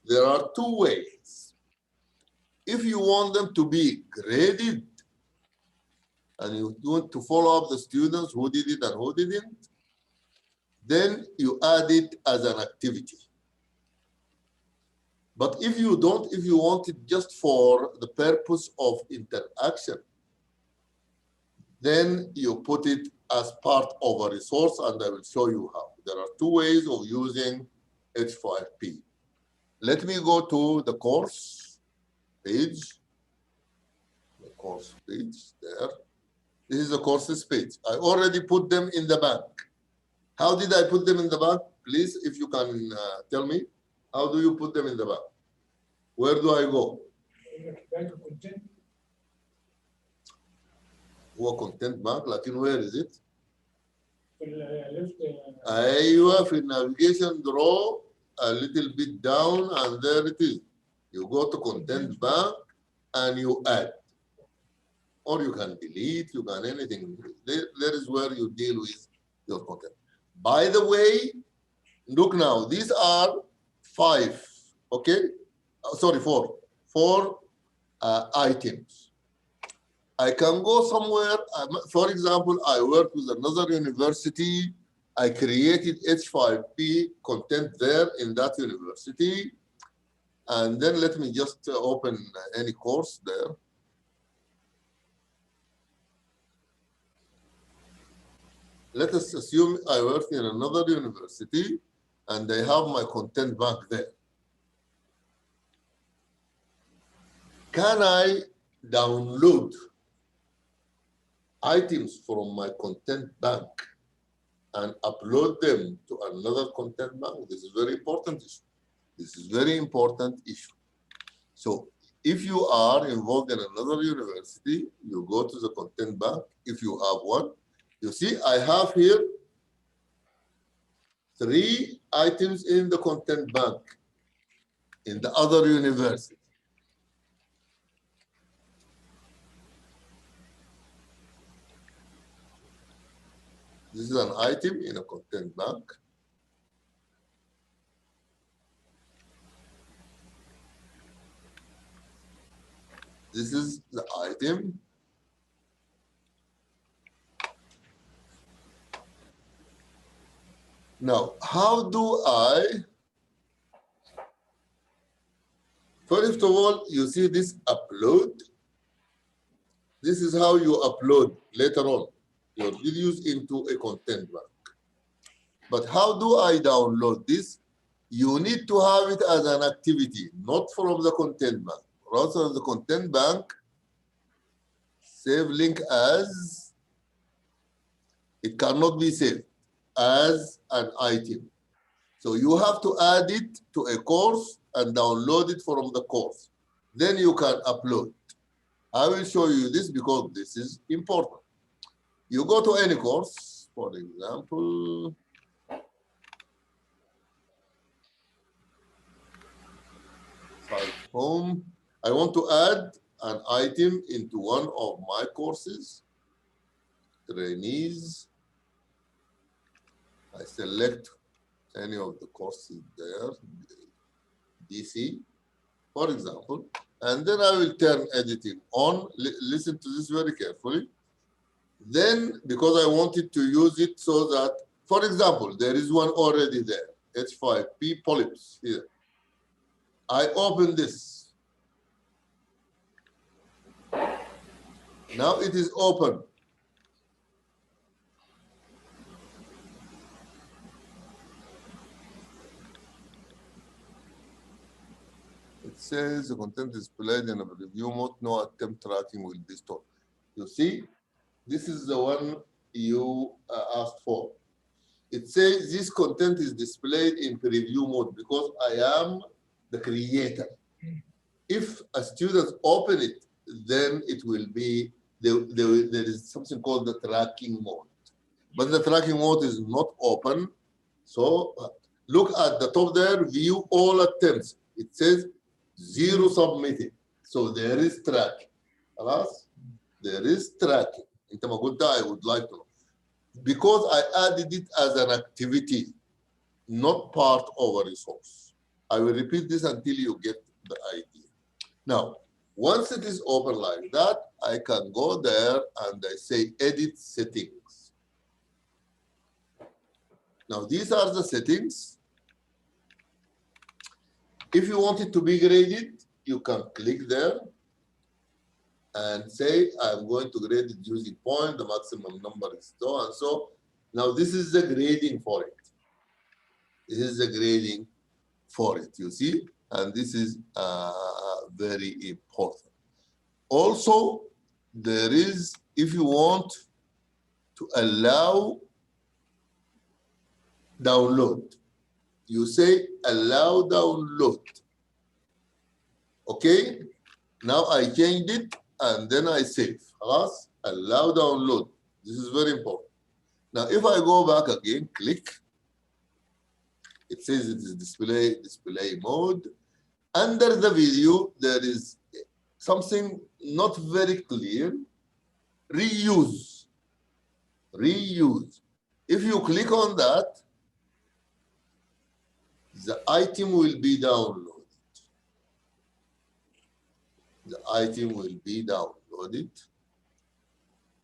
Speaker 2: There are 2 ways. If you want them to be graded, and you want to follow up the students who did it and who didn't, then you add it as an activity. But if you don't, if you want it just for the purpose of interaction, then you put it as part of a resource, and I will show you how. There are 2 ways of using h5p. Let me go to the course page. The course page there. This is the courses page. I already put them in the bank. How did I put them in the bank? Please, if you can tell me, how do you put them in the bank? Where do I go? هو content bank, لكن where is it? أيوة في navigation draw a little bit down and there it is. You go to content bank and you add. Or you can delete, you can anything. There is where you deal with your content. By the way, look now, these are 5, okay? Sorry, 4. 4 items. I can go somewhere, for example, I work with another university, I created h5p content there in that university, and then let me just open any course there. Let us assume I work in another university and I have my content bank there. Can I download items from my content bank and upload them to another content bank? This is very important issue. This is very important issue. So if you are involved in another university, you go to the content bank, if you have one. You see, I have here 3 items in the content bank in the other university. This is an item in a content bank. This is the item. Now, how do I, first of all, you see this upload. This is how you upload later on your videos into a content bank. But how do I download this? You need to have it as an activity, not from the content bank. Rather, the content bank, save link as, it cannot be saved as an item. So you have to add it to a course and download it from the course. Then you can upload. I will show you this because this is important. You go to any course, for example, home. I want to add an item into one of my courses, trainees. I select any of the courses there, DC, for example. and then I will turn editing on. Listen to this very carefully. Then, because I wanted to use it so that, for example, there is one already there, h5p polyps here. I open this. Now it is open. It says the content is displayed in a review mode, no attempt tracking will be stored. You see, this is the one you asked for. It says this content is displayed in preview mode because I am the creator. If a student open it, then it will be, there is something called the tracking mode. But the tracking mode is not open. So look at the top there, view all attempts. It says 0 submitted. So there is tracking. خلاص? There is tracking. انت ما قلت I would like to know. Because I added it as an activity, not part of a resource. I will repeat this until you get the idea. Now, once it is open like that, I can go there and I say edit settings. Now, these are the settings. If you want it to be graded, you can click there and say, I'm going to grade it using point, the maximum number is so and so. Now, this is the grading for it. This is the grading for it, you see? And this is very important. Also, there is, if you want to allow download, you say allow download. Okay? Now I changed it and then I save. خلاص? Allow download. This is very important. Now, if I go back again, click. It says it is display mode. Under the video, there is something not very clear. Reuse. Reuse. If you click on that, the item will be downloaded. The item will be downloaded.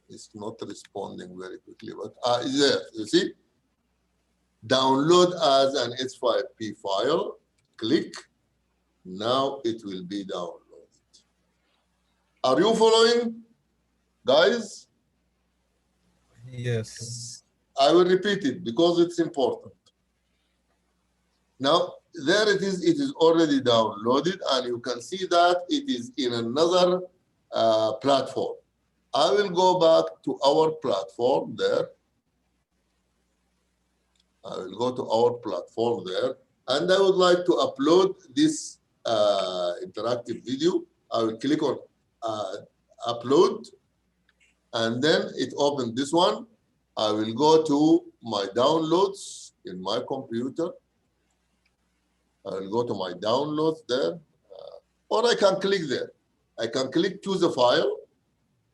Speaker 2: It's not responding very quickly, but it's there. You see? Download as an h5p file. Click. Now it will be downloaded. Are you following, guys?
Speaker 4: Yes.
Speaker 2: I will repeat it because it's important. Now, there it is already downloaded, and you can see that it is in another platform. I will go back to our platform there. I will go to our platform there, and I would like to upload this interactive video. I will click on upload, and then it opened this one. I will go to my downloads in my computer. I will go to my downloads there, or I can click there. I can click to the file,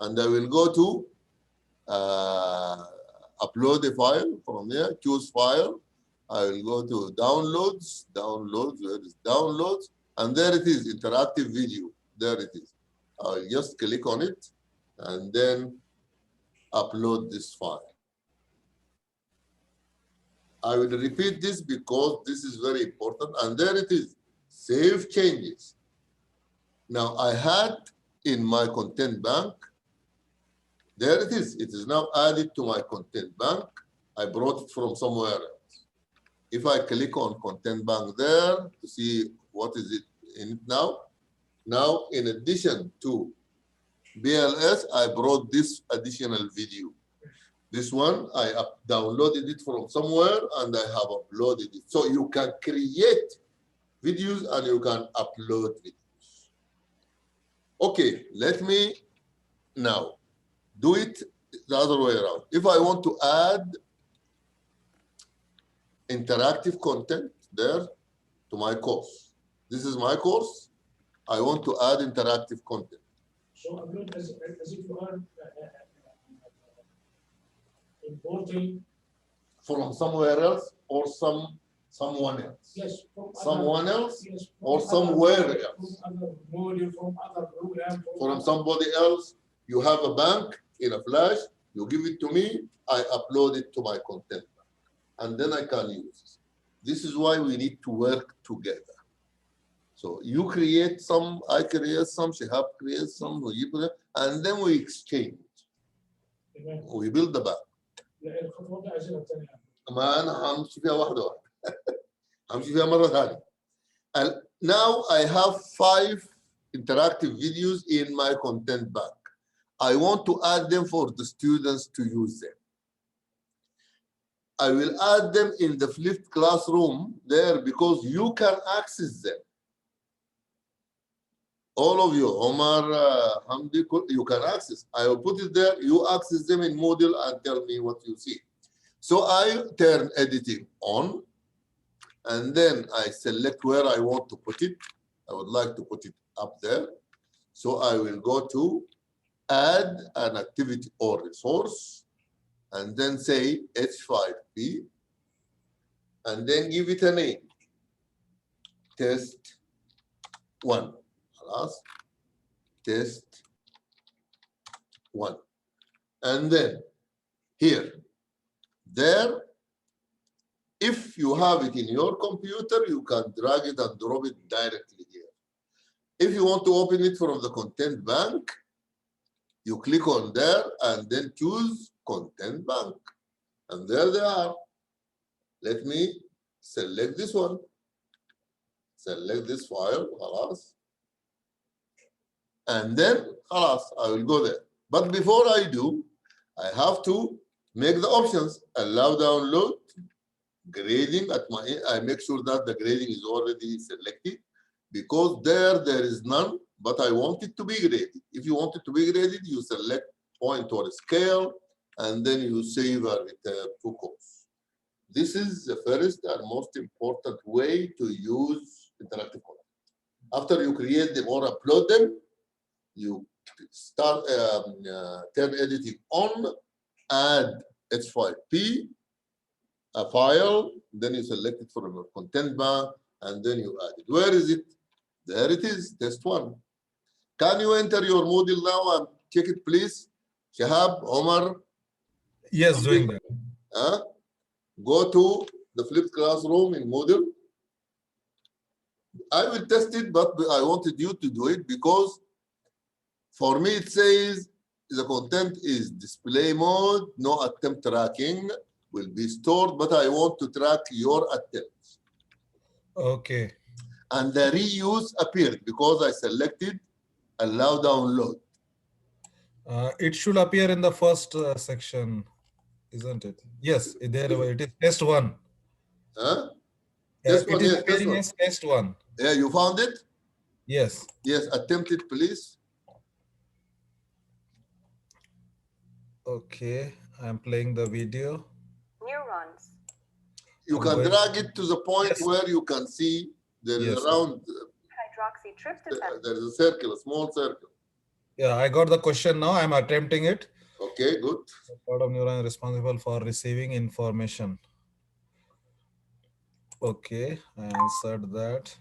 Speaker 2: and I will go to upload a file from there, choose file. I will go to downloads, where is downloads, and there it is, interactive video. There it is. I'll just click on it and then upload this file. I will repeat this because this is very important, and there it is, save changes. Now I had in my content bank, there it is now added to my content bank. I brought it from somewhere else. If I click on content bank there to see what is it in it now. Now, in addition to BLS, I brought this additional video. This one, I downloaded it from somewhere and I have uploaded it. So you can create videos and you can upload videos. Okay, let me now do it the other way around. If I want to add interactive content there to my course, this is my course. I want to add interactive content.
Speaker 5: So upload as if you are importing
Speaker 2: from somewhere else or some Someone else.
Speaker 5: Yes. From
Speaker 2: Someone
Speaker 5: other,
Speaker 2: else
Speaker 5: yes, from
Speaker 2: or
Speaker 5: other-
Speaker 2: somewhere
Speaker 5: From
Speaker 2: else.
Speaker 5: other module, from other program.
Speaker 2: From somebody else, you have a bank in a flash, you give it to me, I upload it to my content bank, and then I can use it. This is why we need to work together. So you create some, I create some, Shihab creates some, and then we exchange.
Speaker 5: تمام.
Speaker 2: We build the bank.
Speaker 5: لا الخطوات دي عايزينها تاني.
Speaker 2: ما أنا همشي فيها واحدة واحدة. همشي فيها مرة ثانية. And now I have 5 interactive videos in my content bank. I want to add them for the students to use them. I will add them in the flipped classroom there because you can access them. All of you, Omar, Hamdi, you can access. I will put it there. You access them in Moodle and tell me what you see. So I turn editing on, and then I select where I want to put it. I would like to put it up there. So I will go to add an activity or resource, and then say h5p, and then give it a name. Test 1. Test 1. And then here, there, if you have it in your computer, you can drag it and drop it directly here. If you want to open it from the content bank, you click on there and then choose content bank. And there they are. Let me select this one. Select this file, خلاص. And then, خلاص, I will go there. But before I do, I have to make the options. Allow download, grading at my, I make sure that the grading is already selected because there is none, but I want it to be graded. If you want it to be graded, you select point or scale, and then you save a return to course. This is the first and most important way to use interactive content. After you create them or upload them, you start turn editing on, add h5p, a file, then you select it from your content bank, and then you add it. Where is it? There it is, test 1. Can you enter your Moodle now and check it, please? Shahab, Omar?
Speaker 4: Yes, doing that.
Speaker 2: Go to the flipped classroom in Moodle. I will test it, but I wanted you to do it because for me it says the content is display mode, no attempt tracking will be stored, but I want to track your attempts.
Speaker 4: Okay.
Speaker 2: And the reuse appeared because I selected allow download.
Speaker 4: It should appear in the first section, isn't it? Yes, there it is test 1.
Speaker 2: Test
Speaker 4: It
Speaker 2: 1,
Speaker 4: is
Speaker 2: yes, test
Speaker 4: appearing
Speaker 2: 1.
Speaker 4: as test 1.
Speaker 2: Yeah, you found it?
Speaker 4: Yes.
Speaker 2: Yes, attempt it, please.
Speaker 4: Okay, I'm playing the video.
Speaker 7: Neurons.
Speaker 2: You can drag it to the point where you can see there is
Speaker 4: Yes.
Speaker 2: around,
Speaker 7: Hydroxytryptophan.
Speaker 2: there is a circle, a small circle.
Speaker 4: Yeah, I got the question now. I'm attempting it.
Speaker 2: Okay, good.
Speaker 4: The part of neuron is responsible for receiving information. Okay, I answered that.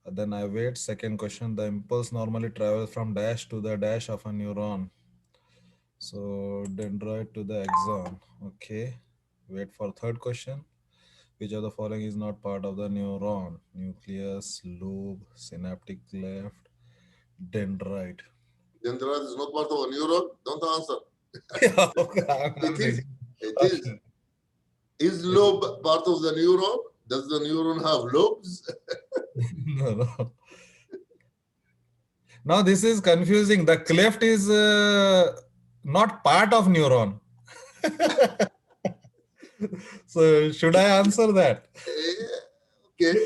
Speaker 4: Then I wait. Second question. The impulse normally travels from dash to the dash of a neuron. So dendroid to the axon. Okay. Wait for third question. Which of the following is not part of the neuron? Nucleus, lobe, synaptic cleft, dendrite.
Speaker 2: Dendrite is not part of a neuron. Don't answer.
Speaker 4: It
Speaker 2: is. It is. Is lobe part of the neuron? Does the neuron have lobes?
Speaker 4: No. Now this is confusing. The cleft is not part of neuron. So should I answer that?
Speaker 2: Okay.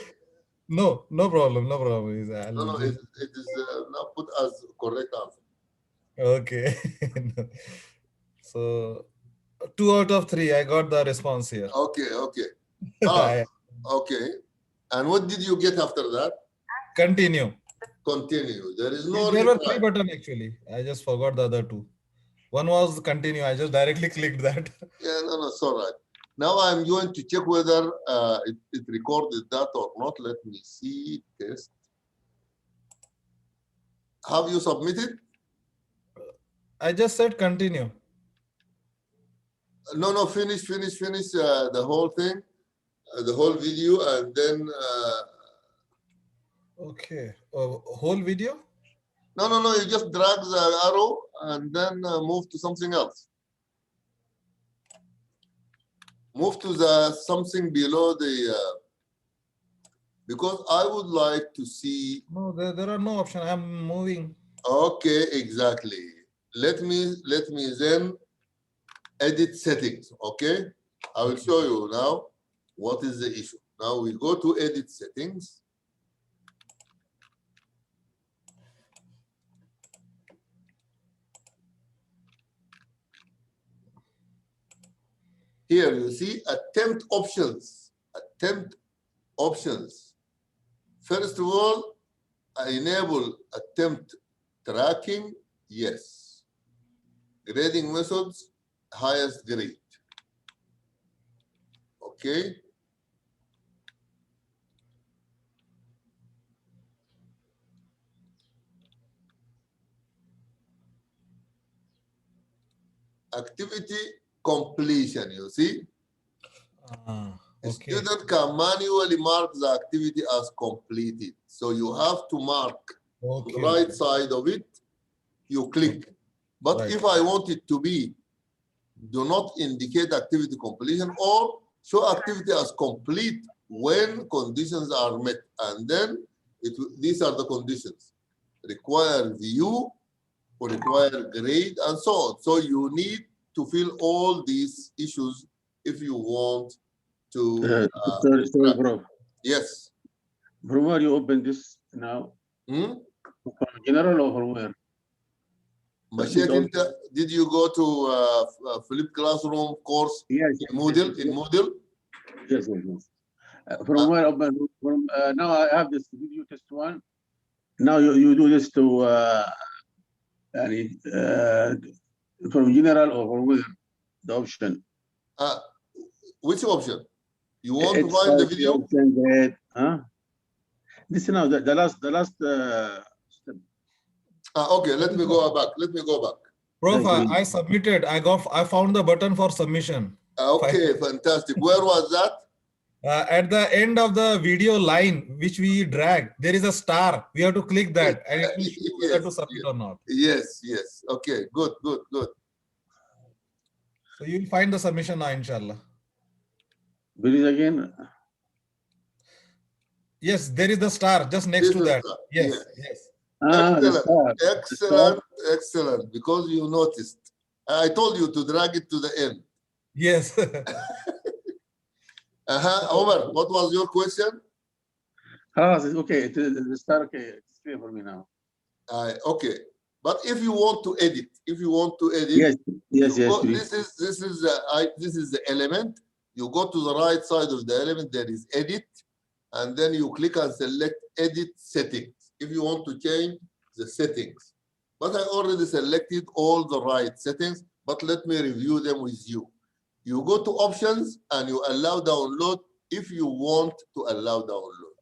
Speaker 4: No problem. No problem.
Speaker 2: No, it is now put as correct answer.
Speaker 4: Okay. So 2 out of 3. I got the response here.
Speaker 2: Okay. Okay. And what did you get after that?
Speaker 4: Continue.
Speaker 2: Continue. There is no
Speaker 4: There were
Speaker 2: retry.
Speaker 4: 3 buttons actually. I just forgot the other 2. One was continue. I just directly clicked that.
Speaker 2: Yeah, no, it's all right. Now I'm going to check whether it recorded that or not. Let me see. Test. Have you submitted?
Speaker 4: I just said continue.
Speaker 2: No, finish the whole thing, the whole video, and then.
Speaker 4: Okay. Whole video?
Speaker 2: No, you just drag the arrow and then move to something else. Move to the something below the, because I would like to see.
Speaker 4: No, there are no options. I'm moving.
Speaker 2: Okay, exactly. Let me then edit settings, okay? I will show you now what is the issue. Now we go to edit settings. Here you see attempt options. Attempt options. First of all, I enable attempt tracking, yes. Grading methods, highest grade. Okay. Activity completion, you see? A
Speaker 4: Okay.
Speaker 2: student can manually mark the activity as completed. So you have to mark
Speaker 4: Okay.
Speaker 2: the right side of it, you click. But
Speaker 4: Right.
Speaker 2: if I want it to be, do not indicate activity completion or show activity as complete when conditions are met. And then these are the conditions. Require view or require grade and so on. So you need to fill all these issues if you want to.
Speaker 3: Sorry, bro.
Speaker 2: Yes.
Speaker 3: From where you open this now? From general or from where?
Speaker 2: Mashek, did you go to Flip Classroom course?
Speaker 3: Yes.
Speaker 2: In Moodle?
Speaker 3: Yes.
Speaker 2: In Moodle?
Speaker 3: Yes. From where open? From now I have this video test one. Now you do this to from general or from where? The option.
Speaker 2: Which option? You want to find the video?
Speaker 3: Option, huh? This now the last step.
Speaker 2: Okay, let me go back.
Speaker 4: Prof, I submitted. I found the button for submission.
Speaker 2: Okay, fantastic. Where was that?
Speaker 4: At the end of the video line, which we drag, there is a star. We have to click that, and it will show whether to submit or not.
Speaker 2: Yes. Okay, good.
Speaker 4: So you will find the submission now, inshallah.
Speaker 3: Please again.
Speaker 4: Yes, there is the star just next to that. Yes.
Speaker 2: Excellent. Because you noticed. I told you to drag it to the end.
Speaker 4: Yes.
Speaker 2: Omar, what was your question?
Speaker 3: Okay, the star. Okay, it's clear for me now.
Speaker 2: Okay, but if you want to edit,
Speaker 3: yes.
Speaker 2: This is the element. You go to the right side of the element. There is edit, and then you click and select edit settings if you want to change the settings. But I already selected all the right settings. But let me review them with you. You go to options and you allow download if you want to allow download.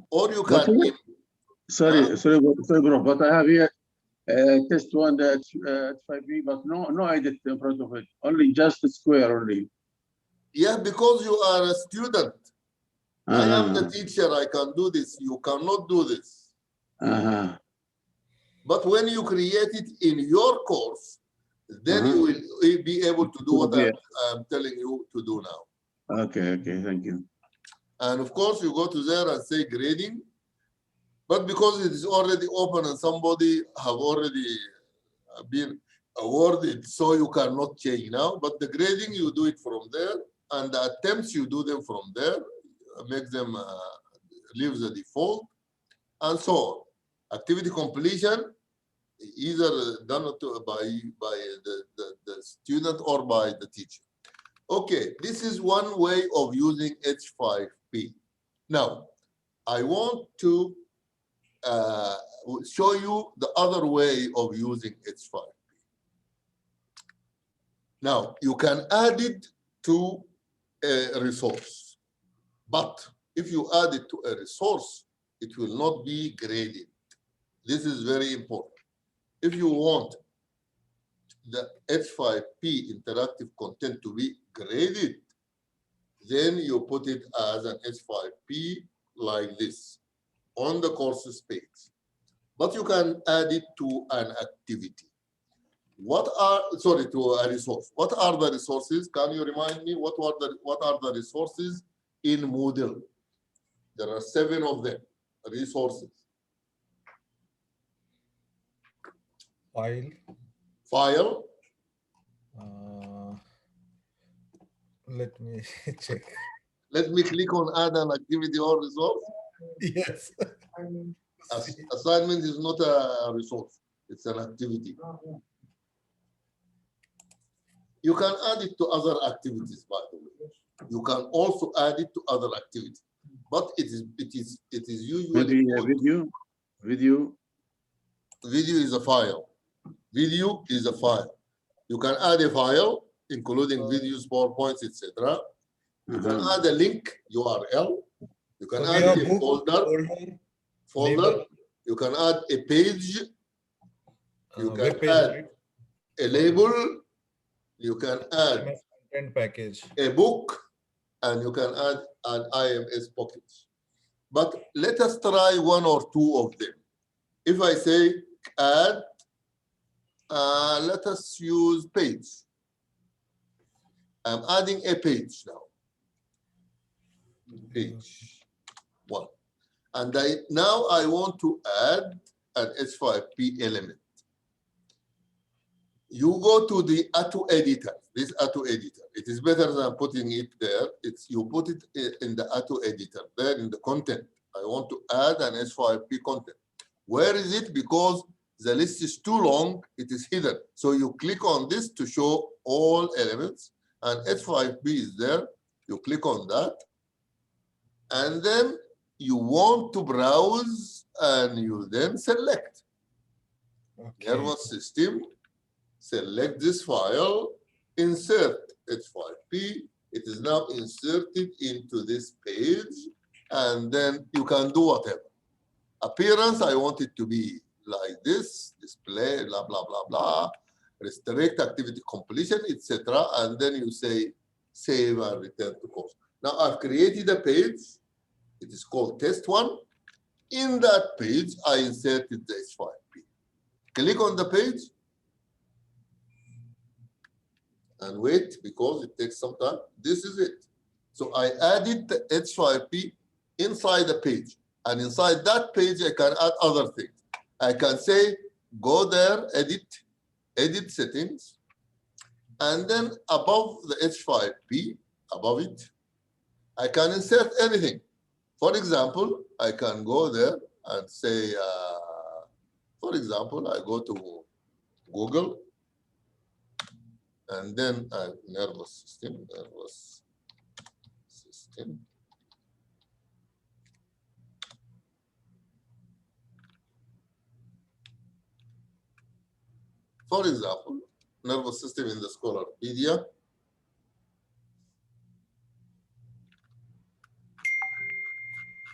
Speaker 2: Or you can.
Speaker 3: Sorry, bro. But I have here test one, the h5p, but no edit in front of it. Only just a square only.
Speaker 2: Yeah, because you are a student. I am the teacher. I can do this. You cannot do this. But when you create it in your course, then you will be able to do what I'm telling you to do now.
Speaker 3: Okay, thank you.
Speaker 2: And of course, you go to there and say grading. But because it is already open and somebody have already been awarded, so you cannot change now. But the grading, you do it from there. And the attempts, you do them from there. Make them leave the default. And so on. Activity completion, either done by the student or by the teacher. Okay, this is one way of using h5p. Now, I want to show you the other way of using h5p. Now, you can add it to a resource, but if you add it to a resource, it will not be graded. This is very important. If you want the H5P interactive content to be graded, then you put it as an H5P like this on the courses page. But you can add it to an activity. To a resource. What are the resources? Can you remind me what are the resources in Moodle? There are 7 of them, resources. File.
Speaker 4: Let me check.
Speaker 2: Let me click on add an activity or resource.
Speaker 4: Yes.
Speaker 2: Assignment is not a resource, it's an activity. You can add it to other activities, by the way. You can also add it to other activities, but it is usually
Speaker 3: maybe video.
Speaker 2: Video is a file. Video is a file. You can add a file, including videos, PowerPoints, etc. You can add a link URL. You can add a folder. You can add a page. You can add a label. You can add
Speaker 4: content package,
Speaker 2: a book, and you can add an IMS pocket. But let us try 1 or 2 of them. If I say add, let us use page. I'm adding a page now. Page 1. And now I want to add an H5P element. You go to the auto editor, this auto editor. It is better than putting it there. You put it in the auto editor, there in the content. I want to add an H5P content. Where is it? Because the list is too long, it is hidden. So you click on this to show all elements, and H5P is there. You click on that, and then you want to browse, and you then select. Nervous system. Select this file, insert H5P. It is now inserted into this page, and then you can do whatever. Appearance, I want it to be like this, display, blah, blah, blah, blah, restrict activity completion, etc. And then you say, save and return to course. Now I've created a page. It is called test 1. In that page, I inserted the H5P. Click on the page, and wait, because it takes some time. This is it. So I added the H5P inside the page. And inside that page, I can add other things. I can say, go there, edit settings. And then above the H5P, above it, I can insert anything. For example, I can go there and say, for example, I go to Google. And then nervous system. For example, nervous system in the Scholarpedia.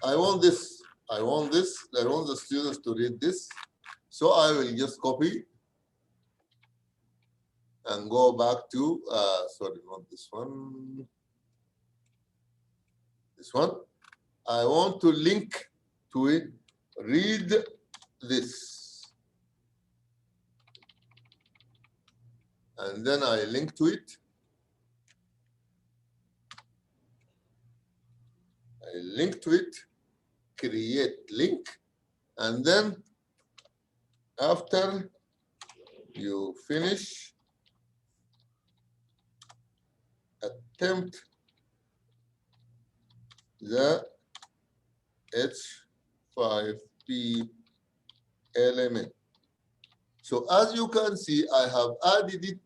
Speaker 2: I want this. I want the students to read this. So I will just copy and go back to, sorry, not this one. This one. I want to link to it. Read this. And then I link to it. I link to it, create link, and then after you finish, attempt the H5P element. So as you can see, I have added it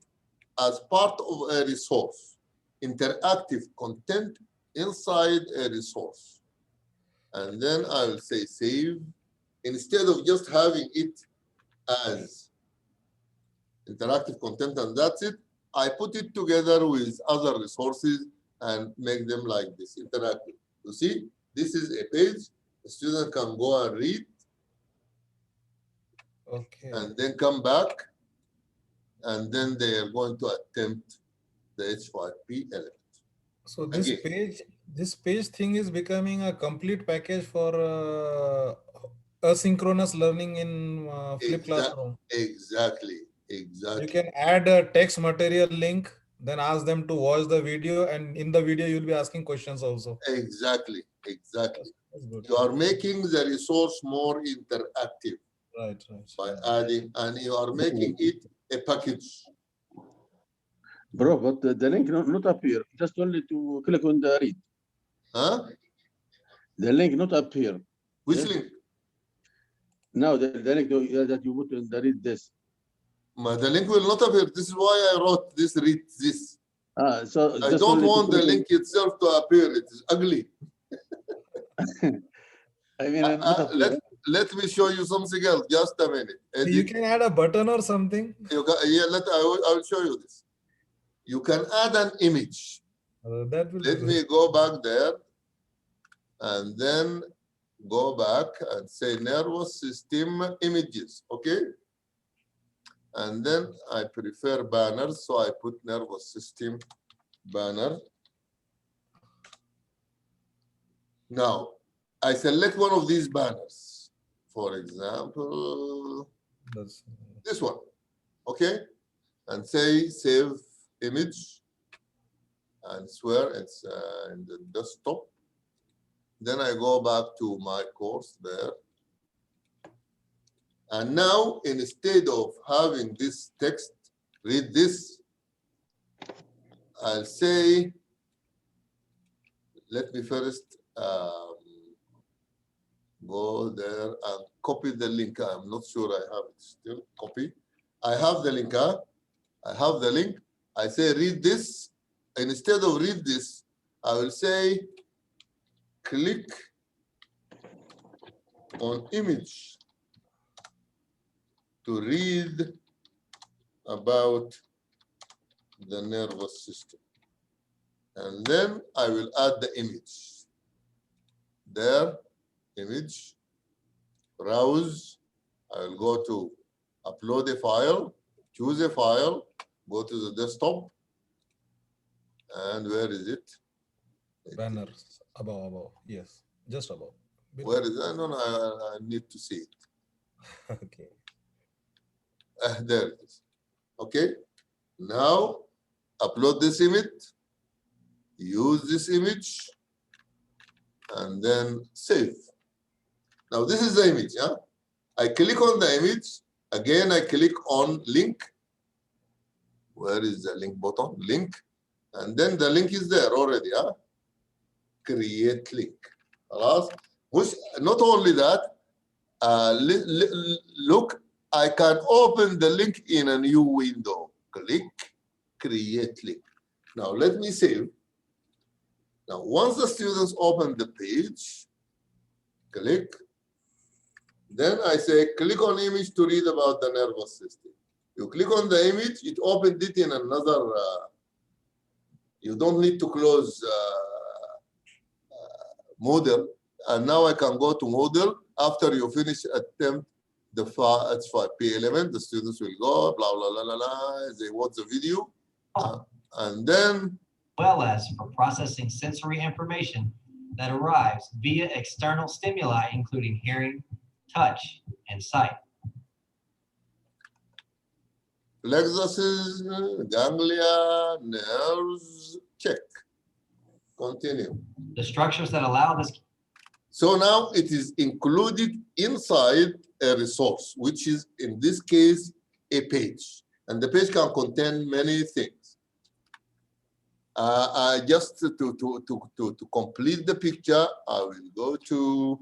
Speaker 2: as part of a resource, interactive content inside a resource. And then I will say save. Instead of just having it as interactive content and that's it, I put it together with other resources and make them like this, interactive. You see, this is a page. The student can go and read
Speaker 4: Okay.
Speaker 2: and then come back, and then they are going to attempt the h5p element.
Speaker 4: So
Speaker 2: Again.
Speaker 4: this page thing is becoming a complete package for asynchronous learning in flipped classroom.
Speaker 2: Exactly.
Speaker 4: You can add a text material link, then ask them to watch the video, and in the video you'll be asking questions also.
Speaker 2: Exactly.
Speaker 4: That's good.
Speaker 2: You are making the resource more interactive
Speaker 4: Right.
Speaker 2: by adding, and you are making it a package.
Speaker 3: Bro, but the link not appear. Just only to click on the read.
Speaker 2: Huh?
Speaker 3: The link not appear.
Speaker 2: Which
Speaker 3: Yes.
Speaker 2: link?
Speaker 3: Now the link that you put in the read this.
Speaker 2: The link will not appear. This is why I wrote this, read this.
Speaker 3: So
Speaker 2: I
Speaker 3: just
Speaker 2: don't
Speaker 3: only
Speaker 2: want the link itself to appear. It is ugly.
Speaker 3: I mean, not appear.
Speaker 2: Let me show you something else. Just a minute.
Speaker 4: You can add a button or something.
Speaker 2: I will show you this. You can add an image.
Speaker 4: That will
Speaker 2: Let me go back there and then go back and say nervous system images, okay? And then I prefer banners, so I put nervous system banner. Now, I select one of these banners. For example, this one, okay? And say save image and swear it's in the desktop. Then I go back to my course there. And now, instead of having this text, read this, I'll say, let me first go there and copy the link. I'm not sure I have it still. Copy. I have the link. I have the link. I say read this. Instead of read this, I will say click on image to read about the nervous system. And then I will add the image. There, image, browse. I will go to upload a file, choose a file, go to the desktop. And where is it?
Speaker 4: Banners above. Yes, just above.
Speaker 2: Where is that? No, I need to see it.
Speaker 4: Okay.
Speaker 2: There it is. Okay. Now, upload this image, use this image, and then save. Now, this is the image. Yeah? I click on the image. Again, I click on link. Where is the link button? Link. And then the link is there already. Yeah? Create link. Not only that, look, I can open the link in a new window. Click, create link. Now let me save. Now once the students open the page, click. Then I say click on image to read about the nervous system. You click on the image, it opened it in another. You don't need to close model. And now I can go to model. After you finish attempt the h5p element, the students will go, blah, blah, blah, blah, blah. They watch the video. And then.
Speaker 6: Well as for processing sensory information that arrives via external stimuli, including hearing, touch, and sight.
Speaker 2: Plexuses, ganglia, nerves, check. Continue.
Speaker 6: The structures that allow this.
Speaker 2: So now it is included inside a resource, which is in this case a page, and the page can contain many things. Just to complete the picture, I will go to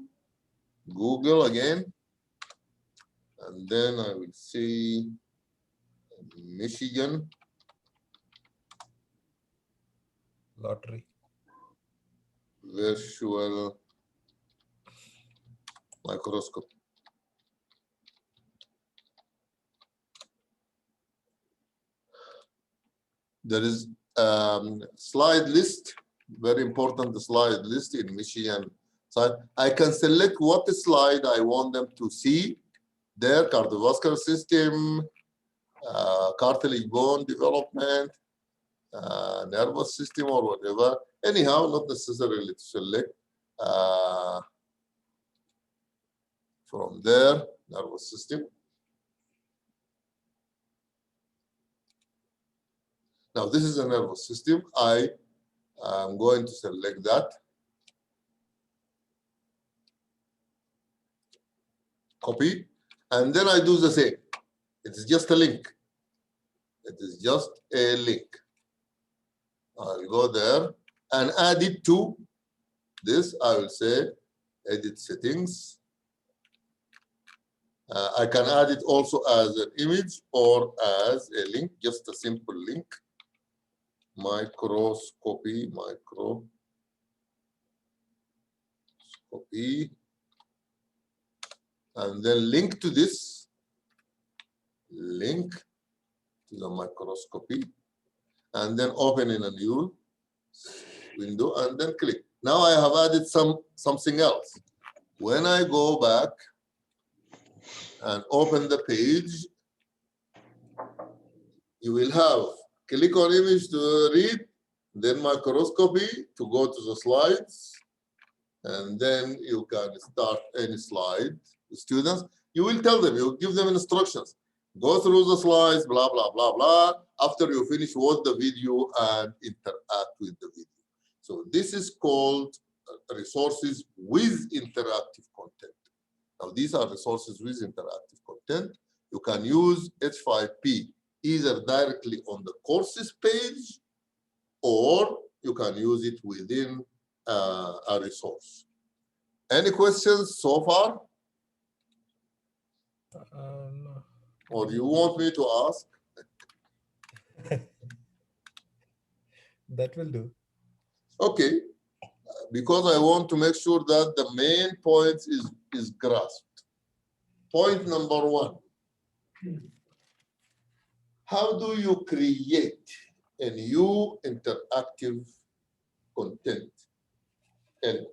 Speaker 2: Google again, and then I will see Michigan
Speaker 4: Lottery.
Speaker 2: Virtual microscope. There is slide list, very important slide list in Michigan side. I can select what slide I want them to see. Their cardiovascular system, cartilage bone development, nervous system or whatever. Anyhow, not necessarily to select from there, nervous system. Now, this is a nervous system. I am going to select that. Copy. And then I do the same. It is just a link. It is just a link. I'll go there and add it to this. I will say edit settings. I can add it also as an image or as a link, just a simple link. Microscopy. And then link to this. Link to the microscopy. And then open in a new window and then click. Now I have added something else. When I go back and open the page, you will have click on image to read, then microscopy to go to the slides, and then you can start any slide. The students, you will tell them, you give them instructions. Go through the slides, blah, blah, blah, blah. After you finish, watch the video and interact with the video. So this is called resources with interactive content. Now, these are resources with interactive content. You can use h5p either directly on the courses page, or you can use it within a resource. Any questions so far?
Speaker 4: No.
Speaker 2: Or you want me to ask?
Speaker 4: That will do.
Speaker 2: Okay, because I want to make sure that the main point is grasped. Point number one. How do you create a new interactive content? And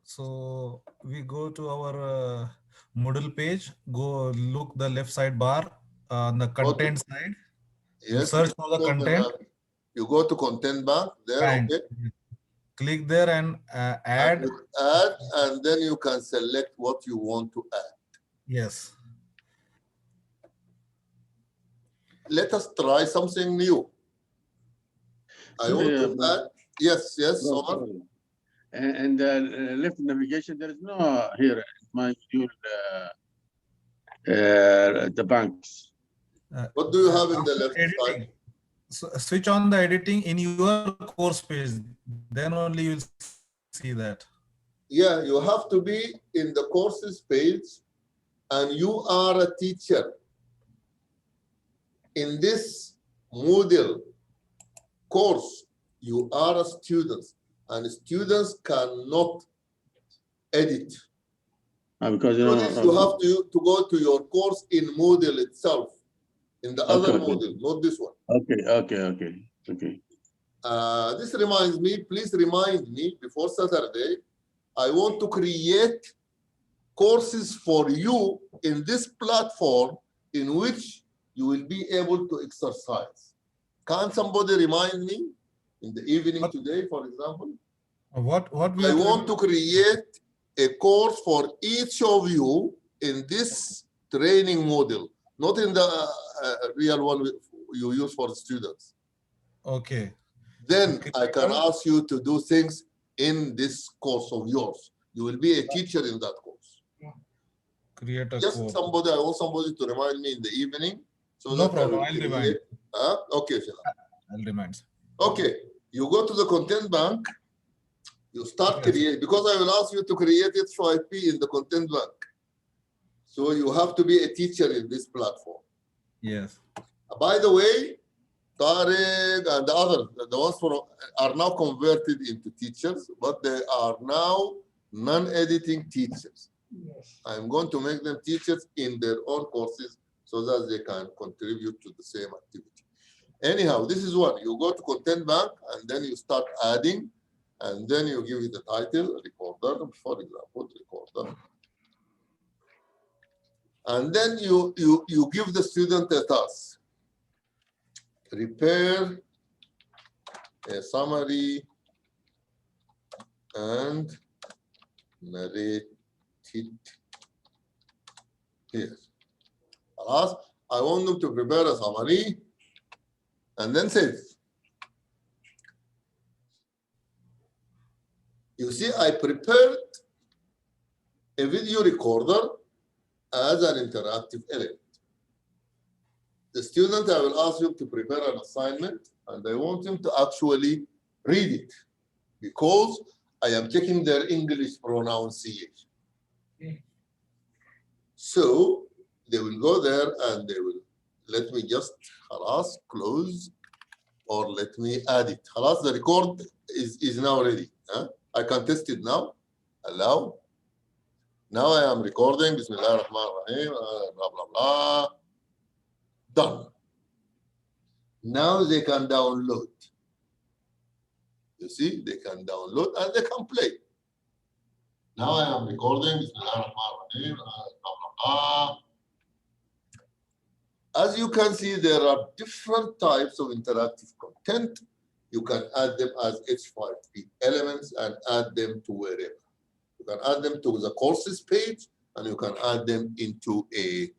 Speaker 4: So we go to our Moodle page, go look the left side bar on the content side. You
Speaker 2: yes,
Speaker 4: search for the content.
Speaker 2: You go to content bank there,
Speaker 4: Bank.
Speaker 2: okay?
Speaker 4: Click there and add.
Speaker 2: And add, and then you can select what you want to add.
Speaker 4: Yes.
Speaker 2: Let us try something new. I want to add. Yes, Omar.
Speaker 3: And left navigation, there is no here my view the banks.
Speaker 2: What do you have in the left
Speaker 4: editing.
Speaker 2: side?
Speaker 4: So switch on the editing in your course page. Then only you'll see that.
Speaker 2: Yeah, you have to be in the courses page, and you are a teacher. In this Moodle course, you are a student, and students cannot edit.
Speaker 3: Because
Speaker 2: you have to go to your course in Moodle itself, in the other Moodle, not this one.
Speaker 3: Okay.
Speaker 2: This reminds me, please remind me before Saturday, I want to create courses for you in this platform in which you will be able to exercise. Can somebody remind me in the evening today, for example?
Speaker 4: What
Speaker 2: I want to create a course for each of you in this training model, not in the real one you use for students.
Speaker 4: Okay.
Speaker 2: Then I can ask you to do things in this course of yours. You will be a teacher in that course.
Speaker 4: Create a
Speaker 2: Just
Speaker 4: course.
Speaker 2: somebody, I want somebody to remind me in the evening. So
Speaker 4: No
Speaker 2: that
Speaker 4: problem,
Speaker 2: I
Speaker 4: I'll
Speaker 2: will
Speaker 4: remind.
Speaker 2: Okay,
Speaker 4: I'll remind.
Speaker 2: okay. You go to the content bank, you start creating, because I will ask you to create h5p in the content bank. So you have to be a teacher in this platform.
Speaker 4: Yes.
Speaker 2: By the way, Tariq and the others, the ones are now converted into teachers, but they are now non-editing teachers.
Speaker 5: Yes.
Speaker 2: I'm going to make them teachers in their own courses so that they can contribute to the same activity. Anyhow, this is one. You go to content bank and then you start adding, and then you give it the title, recorder, for example, recorder. And then you give the student a task. Prepare a summary and narrate it here. I want them to prepare a summary and then save. You see, I prepared a video recorder as an interactive element. The student, I will ask him to prepare an assignment, and I want him to actually read it, because I am checking their English pronunciation. So they will go there and they will, let me just close, or let me add it. The record is now ready. Huh? I can test it now. Allow. Now I am recording. Bismillah ar-Rahman ar-Rahim. Blah, blah, blah. Done. Now they can download. You see, they can download and they can play. Now I am recording. Bismillah ar-Rahman ar-Rahim. Blah, blah, blah. As you can see, there are different types of interactive content. You can add them as h5p elements and add them to wherever. You can add them to the courses page, and you can add them into a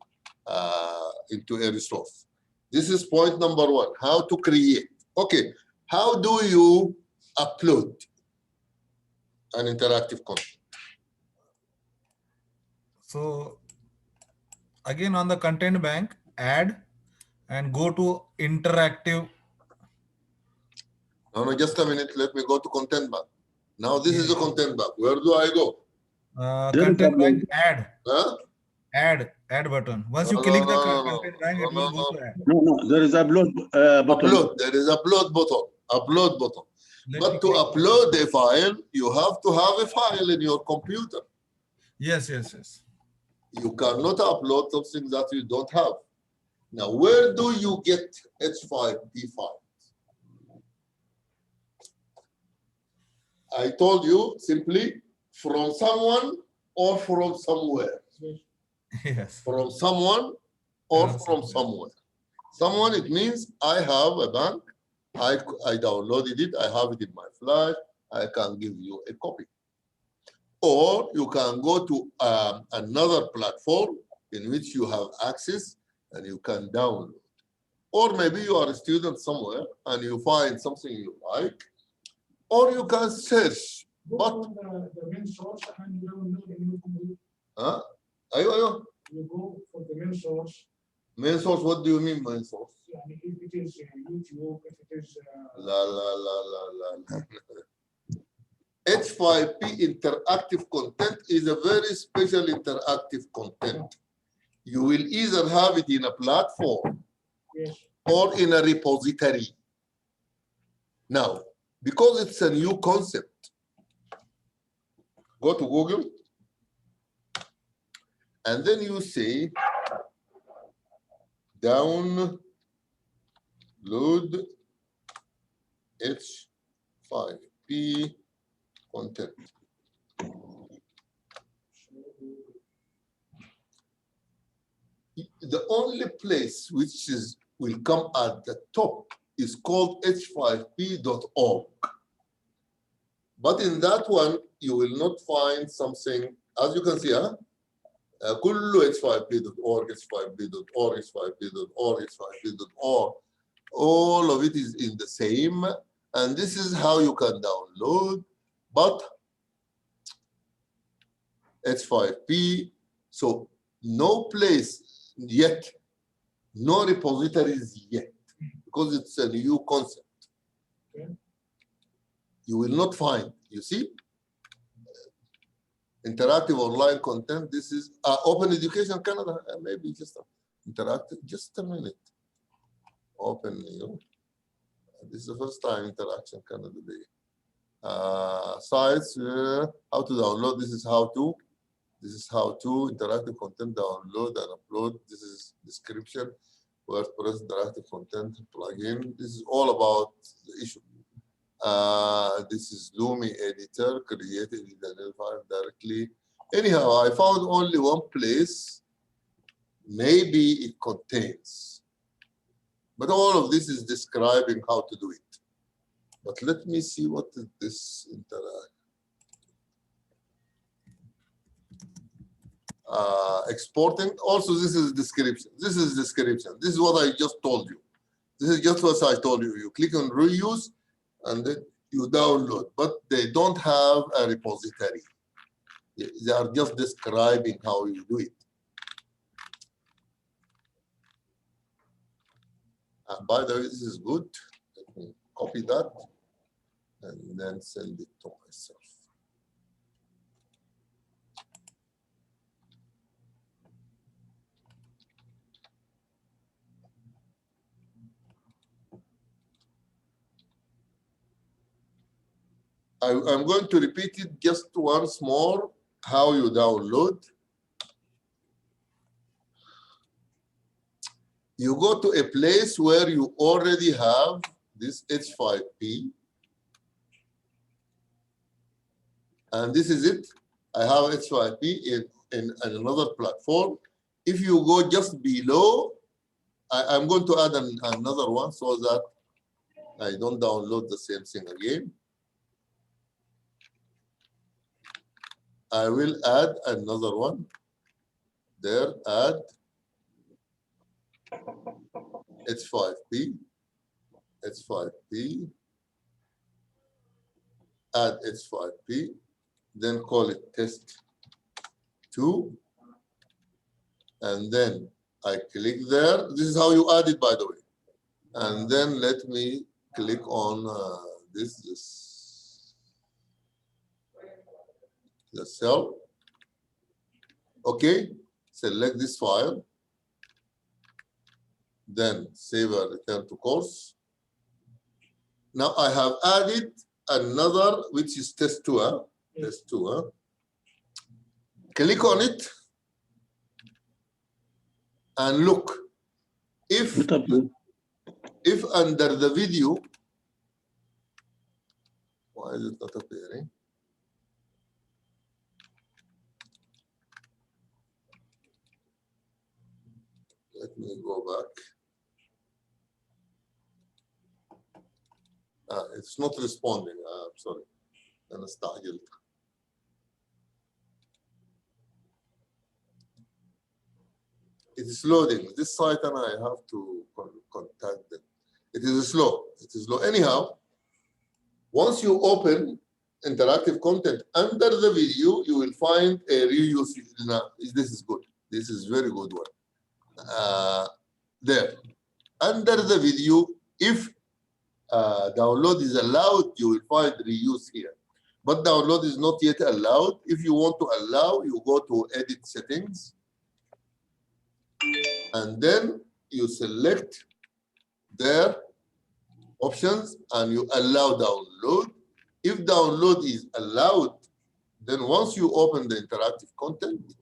Speaker 2: resource. This is point number one, how to create. Okay, how do you upload an interactive content?
Speaker 4: So again, on the content bank, add and go to interactive.
Speaker 2: No, just a minute. Let me go to content bank. Now this is the content bank. Where do I go?
Speaker 4: Content bank, add.
Speaker 2: Huh?
Speaker 4: Add button. Once you click the content bank, it will go to add.
Speaker 3: No, there is upload button.
Speaker 2: Upload. There is upload button. Upload button. But to upload a file, you have to have a file in your computer.
Speaker 4: Yes.
Speaker 2: You cannot upload something that you don't have. Now, where do you get h5p files? I told you simply from someone or from somewhere.
Speaker 4: Yes.
Speaker 2: From someone or from somewhere. Someone, it means I have a bank. I downloaded it. I have it in my flash. I can give you a copy. Or you can go to another platform in which you have access and you can download. Or maybe you are a student somewhere and you find something you like, or you can search. But
Speaker 5: the main source and download in your computer.
Speaker 2: Huh? Ayo.
Speaker 5: You go for the main source.
Speaker 2: Main source, what do you mean main source?
Speaker 5: If it is YouTube, if it is
Speaker 2: La. H5p interactive content is a very special interactive content. You will either have it in a platform,
Speaker 5: yes,
Speaker 2: or in a repository. Now, because it's a new concept, go to Google and then you say download h5p content. The only place which will come at the top is called h5p.org. But in that one, you will not find something, as you can see, كله h5p.org, h5p.org, h5p.org, h5p.org. All of it is in the same, and this is how you can download, but h5p, so no place yet, no repositories yet, because it's a new concept.
Speaker 5: okay.
Speaker 2: You will not find, you see, interactive online content. This is Open Education Canada, maybe just interactive, just a minute. Open, this is the first time Interaction Canada Day. Sites, how to download, this is how to. This is how to interactive content download and upload. This is description. WordPress interactive content plugin. This is all about the issue. This is Lumi editor, created in the file directly. Anyhow, I found only one place. Maybe it contains. But all of this is describing how to do it. But let me see what is this interact. Exporting. Also, this is description. This is description. This is what I just told you. This is just what I told you. You click on reuse and then you download, but they don't have a repository. They are just describing how you do it. And by the way, this is good. Let me copy that and then send it to myself. I'm going to repeat it just once more, how you download. You go to a place where you already have this h5p. And this is it. I have h5p in another platform. If you go just below, I'm going to add another one so that I don't download the same thing again. I will add another one. There, add h5p, h5p, add h5p, then call it test 2, and then I click there. This is how you add it, by the way. And then let me click on the cell. Okay, select this file. Then save and return to course. Now I have added another, which is test 2. Test 2. Click on it and look. If under the video, why is it not appearing? Let me go back. It's not responding. I'm sorry. أنا استعجلت. It is loading this site and I have to contact them. It is slow. It is slow. Anyhow, once you open interactive content under the video, you will find a reuse. This is good. This is very good one. There. Under the video, if download is allowed, you will find reuse here. But download is not yet allowed. If you want to allow, you go to edit settings. And then you select their options and you allow download. If download is allowed, then once you open the interactive content,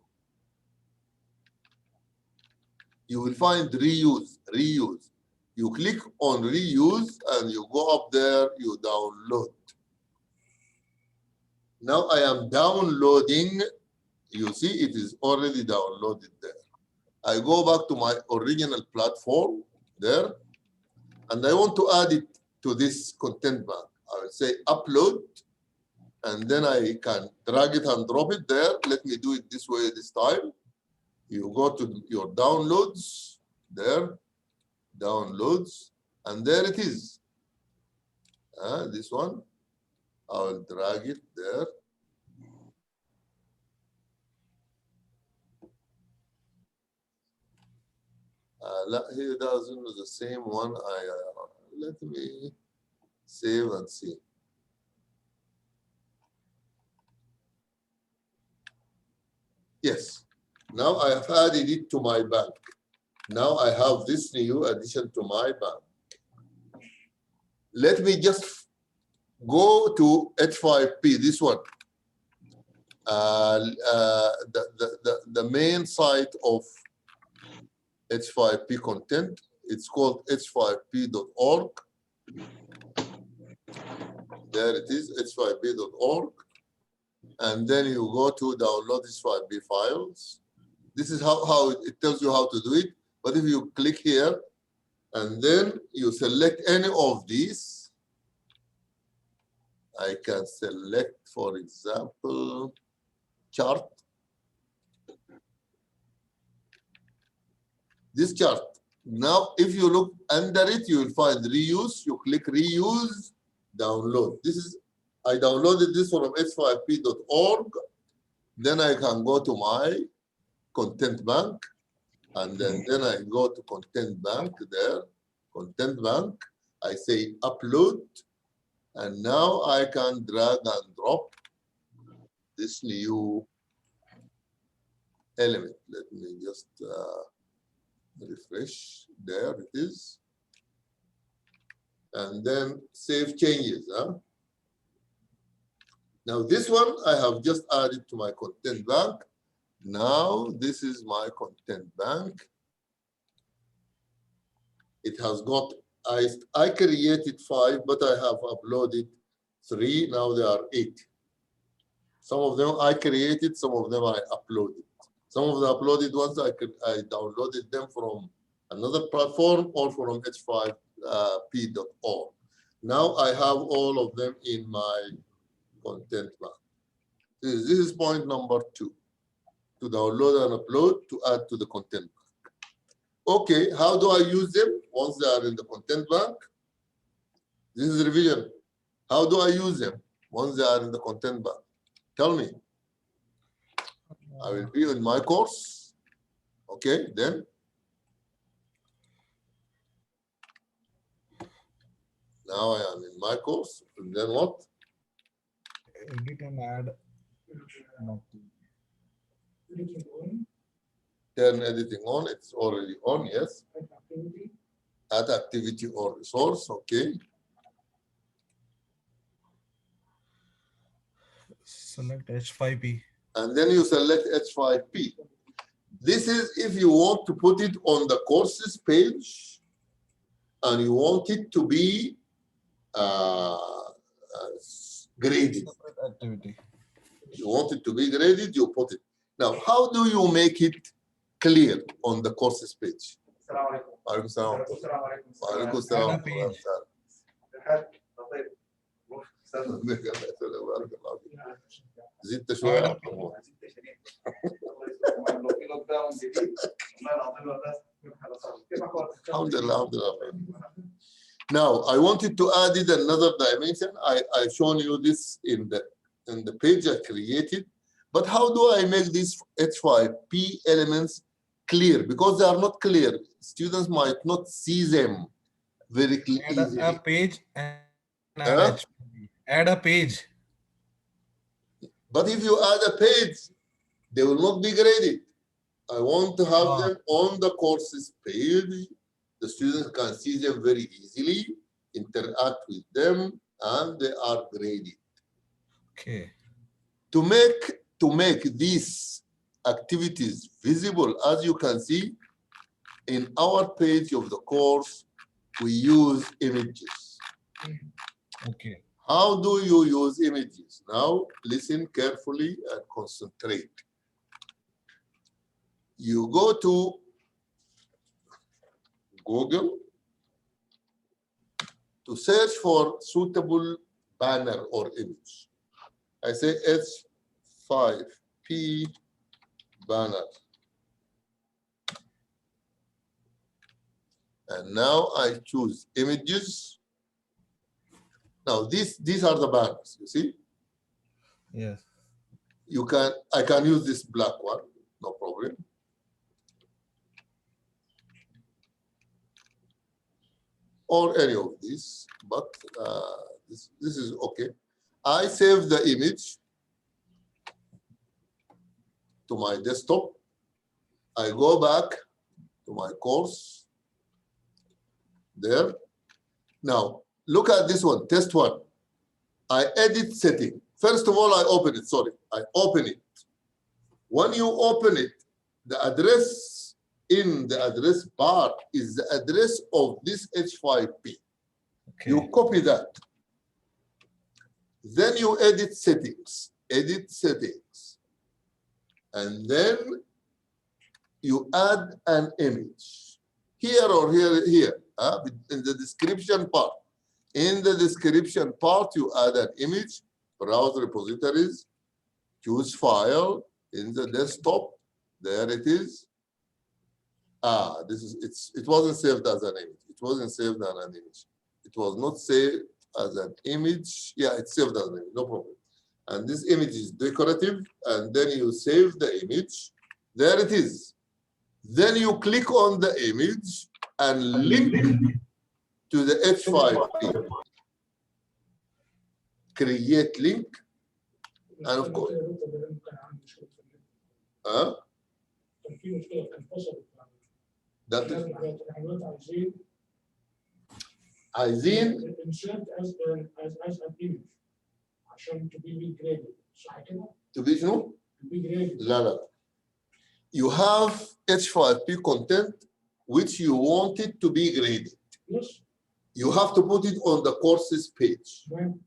Speaker 2: you will find reuse, reuse. You click on reuse and you go up there, you download. Now I am downloading. You see, it is already downloaded there. I go back to my original platform there, and I want to add it to this content bank. I will say upload, and then I can drag it and drop it there. Let me do it this way this time. You go to your downloads there, downloads, and there it is. This one, I will drag it there. He doesn't know the same one. Let me save and see. Yes. Now I have added it to my bank. Now I have this new addition to my bank. Let me just go to h5p, this one. The main site of h5p content. It's called h5p.org. There it is, h5p.org. And then you go to download h5p files. This is how it tells you how to do it. But if you click here, and then you select any of these, I can select, for example, chart. This chart. Now, if you look under it, you will find reuse. You click reuse, download. This is, I downloaded this from h5p.org. Then I can go to my content bank. And then I go to content bank there. Content bank. I say upload. And now I can drag and drop this new element. Let me just refresh. There it is. And then save changes. Huh? Now this one I have just added to my content bank. Now this is my content bank. It has got, I created 5, but I have uploaded 3. Now there are 8. Some of them I created, some of them I uploaded. Some of the uploaded ones I downloaded them from another platform or from h5p.org. Now I have all of them in my content bank. This is point number 2, to download and upload to add to the content bank. Okay, how do I use them once they are in the content bank? This is revision. How do I use them once they are in the content bank? Tell me. I will be in my course. Okay, then. Now I am in my course. And then what?
Speaker 4: Edit and add.
Speaker 5: Editing on,
Speaker 2: Turn editing on. It's already on, yes.
Speaker 5: add activity,
Speaker 2: Add activity or resource, okay.
Speaker 4: Select h5p.
Speaker 2: And then you select h5p. This is if you want to put it on the courses page and you want it to be graded.
Speaker 4: Separate activity.
Speaker 2: You want it to be graded, you put it. Now, how do you make it clear on the courses page? Alaikum salam. Alaikum salam.
Speaker 4: Add a page.
Speaker 2: زدت شوية. Now I wanted to add it another dimension. I shown you this in the page I created. But how do I make these h5p elements clear? Because they are not clear. Students might not see them very clearly.
Speaker 4: Add a page and add h5p. Add a page.
Speaker 2: But if you add a page, they will not be graded. I want to have them on the courses page. The students can see them very easily, interact with them, and they are graded.
Speaker 4: Okay.
Speaker 2: To make these activities visible, as you can see, in our page of the course, we use images.
Speaker 4: Okay.
Speaker 2: How do you use images? Now, listen carefully and concentrate. You go to Google to search for suitable banner or image. I say h5p banner. And now I choose images. Now these are the banners, you see?
Speaker 4: Yes.
Speaker 2: I can use this black one, no problem. Or any of these, but this is okay. I save the image to my desktop. I go back to my course there. Now, look at this one, test 1. I edit setting. First of all, I open it, sorry. I open it. When you open it, the address in the address bar is the address of this h5p.
Speaker 4: Okay.
Speaker 2: You copy that. Then you edit settings, and then you add an image here or here, in the description part. In the description part, you add an image, browse repositories, choose file in the desktop. There it is. It wasn't saved as an image. It wasn't saved as an image. It was not saved as an image. Yeah, it's saved as an image, no problem. And this image is decorative, and then you save the image. There it is. Then you click on the image and link to the h5p. Create link, and of course,
Speaker 5: كان في مشكله كان فصلت
Speaker 2: that is
Speaker 5: احنا دلوقتي
Speaker 2: عايزين
Speaker 5: insert as an image عشان to be graded صح كده؟
Speaker 2: to be شنو؟
Speaker 5: To be graded.
Speaker 2: لا. You have h5p content which you want it to be graded.
Speaker 5: Yes.
Speaker 2: You have to put it on the courses page.
Speaker 5: When?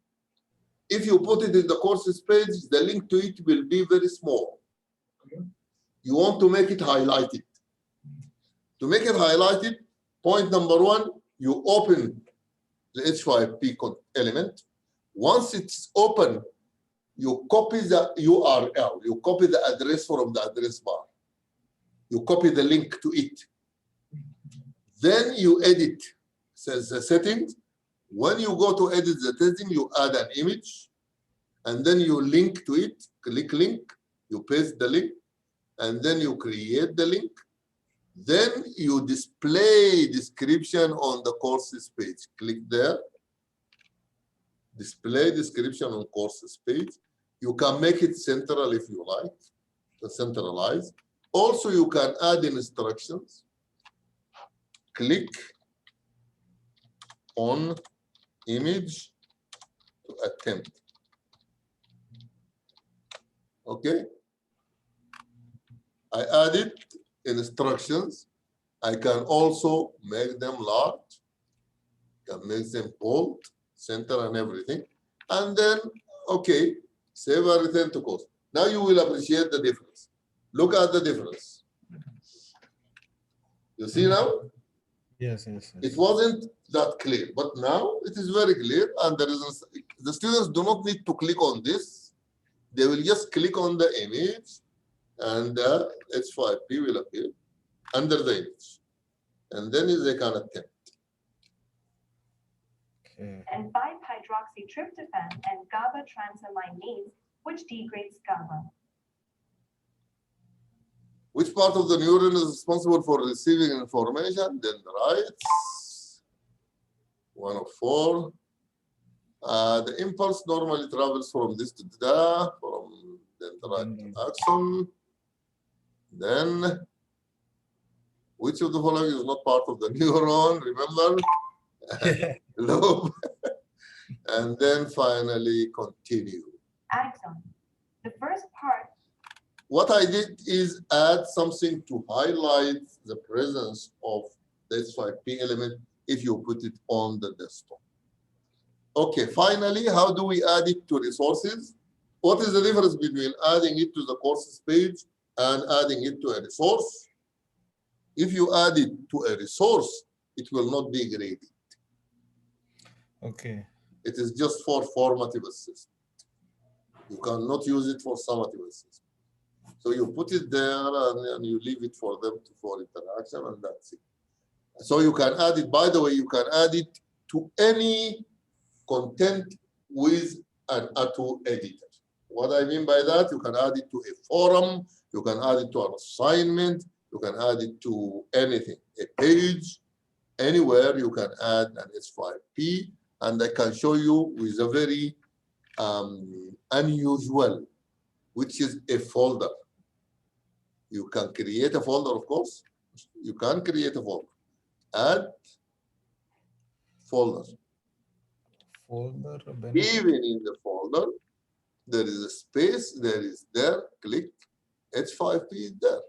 Speaker 2: If you put it in the courses page, the link to it will be very small.
Speaker 5: Okay.
Speaker 2: You want to make it highlighted. To make it highlighted, point number one, you open the h5p element. Once it's open, you copy the URL, you copy the address from the address bar. You copy the link to it. Then you edit the settings. When you go to edit the setting, you add an image, and then you link to it, click link, you paste the link, and then you create the link. Then you display description on the courses page. Click there, display description on courses page. You can make it central if you like, centralize. Also, you can add instructions. Click on image to attempt. Okay. I added instructions. I can also make them large, can make them bold, center and everything. And then, okay, save and return to course. Now you will appreciate the difference. Look at the difference. You see now?
Speaker 4: Yes.
Speaker 2: It wasn't that clear, but now it is very clear, and the students do not need to click on this. They will just click on the image, and the h5p will appear under the image, and then they can attempt.
Speaker 4: Okay.
Speaker 7: And 5-hydroxytryptophan and GABA transaminase, which degrades GABA.
Speaker 2: Which part of the neuron is responsible for receiving information? Dendrites. 1 of 4. The impulse normally travels from this to that, from dendrite to axon. Then, which of the following is not part of the neuron? Remember? Lobe. And then finally, continue.
Speaker 7: Axon. The first part.
Speaker 2: What I did is add something to highlight the presence of the h5p element if you put it on the desktop. Okay, finally, how do we add it to resources? What is the difference between adding it to the courses page and adding it to a resource? If you add it to a resource, it will not be graded.
Speaker 4: Okay.
Speaker 2: It is just for formative assessment. You cannot use it for summative assessment. So you put it there and you leave it for them for interaction, and that's it. So you can add it, by the way, you can add it to any content with an auto editor. What I mean by that, you can add it to a forum, you can add it to an assignment, you can add it to anything, a page, anywhere you can add an h5p, and I can show you with a very unusual, which is a folder. You can create a folder, of course. You can create a folder. Add folder.
Speaker 4: Folder.
Speaker 2: Even in the folder, there is a space, there is there, click, h5p is there.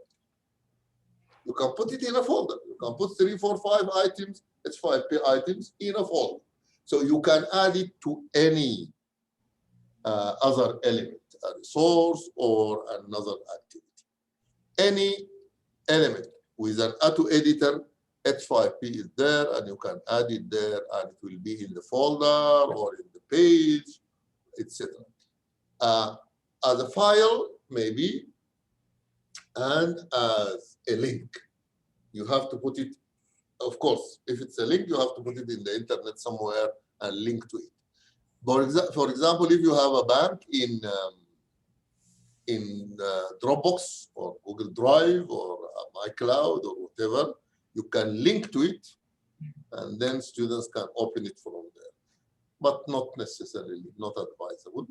Speaker 2: You can put it in a folder. You can put 3, 4, 5 items, h5p items in a folder. So you can add it to any other element, a resource or another activity. Any element with an auto editor, h5p is there, and you can add it there, and it will be in the folder or in the page, etc. As a file, maybe, and as a link. You have to put it, of course, if it's a link, you have to put it in the internet somewhere and link to it. For example, if you have a bank in Dropbox or Google Drive or iCloud or whatever, you can link to it, and then students can open it from there. But not necessarily, not advisable.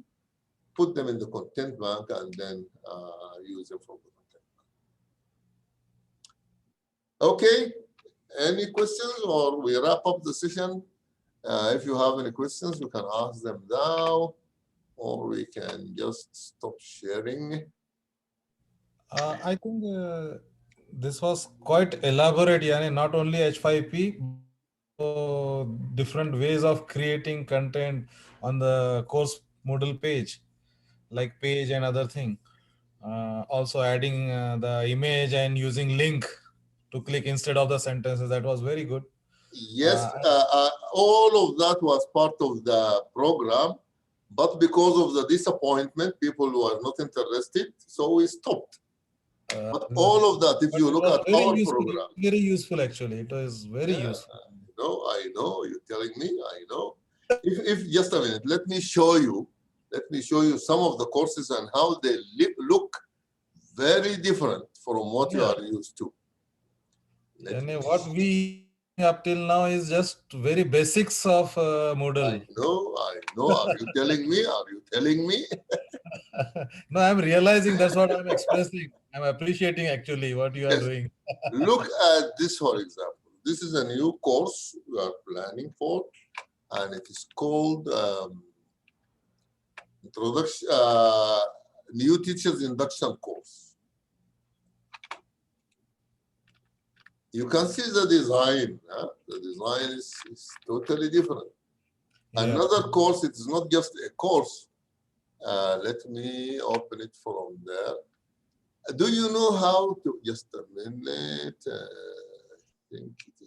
Speaker 2: Put them in the content bank and then use them from the content bank. Okay, any questions, or we wrap up the session? If you have any questions, you can ask them now, or we can just stop sharing.
Speaker 4: I think this was quite elaborate, yani not only h5p, but different ways of creating content on the course Moodle page, like page and other thing. Also adding the image and using link to click instead of the sentences. That was very good.
Speaker 2: Yes, all of that was part of the program, but because of the disappointment, people were not interested, so we stopped. But all of that, if you look at our program,
Speaker 4: very useful actually. It was very useful.
Speaker 2: I know. You're telling me. I know. If just a minute, let me show you some of the courses and how they look very different from what you are used to.
Speaker 4: And what we up till now is just very basics of Moodle.
Speaker 2: I know. Are you telling me? Are you telling me?
Speaker 4: No, I'm realizing that's what I'm expressing. I'm appreciating actually what you are doing.
Speaker 2: Look at this, for example. This is a new course we are planning for, and it is called Introduction, New Teachers Induction Course. You can see the design. The design is totally different. Yeah. Another course, it is not just a course. Let me open it from there. Do you know how to, just a minute.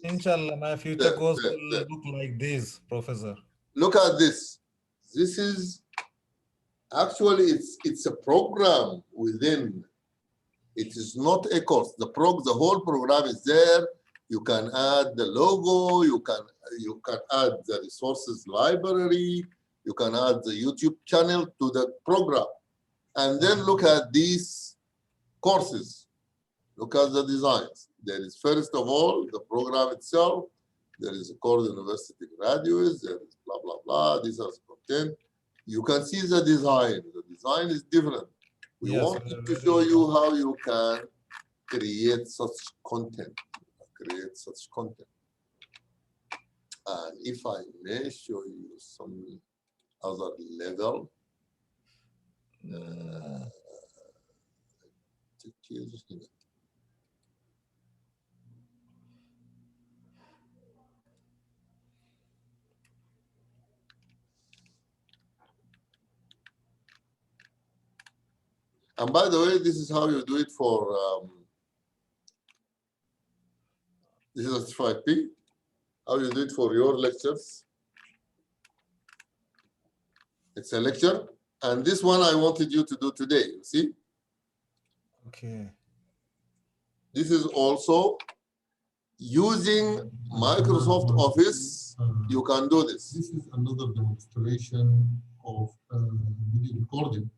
Speaker 4: Inshallah, my future course will look like this, Professor.
Speaker 2: Look at this. This is, actually, it's a program within. It is not a course. The whole program is there. You can add the logo. You can add the resources library. You can add the YouTube channel to the program, and then look at these courses. Look at the designs. There is, first of all, the program itself. There is a course university graduates. There is blah blah blah. These are the content. You can see the design. The design is different. We wanted to show you how you can create such content. And if I may show you some other level. And by the way, this is how you do it for, this is h5p, how you do it for your lectures. It's a lecture, and this one I wanted you to do today, you see?
Speaker 4: Okay.
Speaker 2: This is also using Microsoft Office, you can do this.
Speaker 8: This is another demonstration of video recording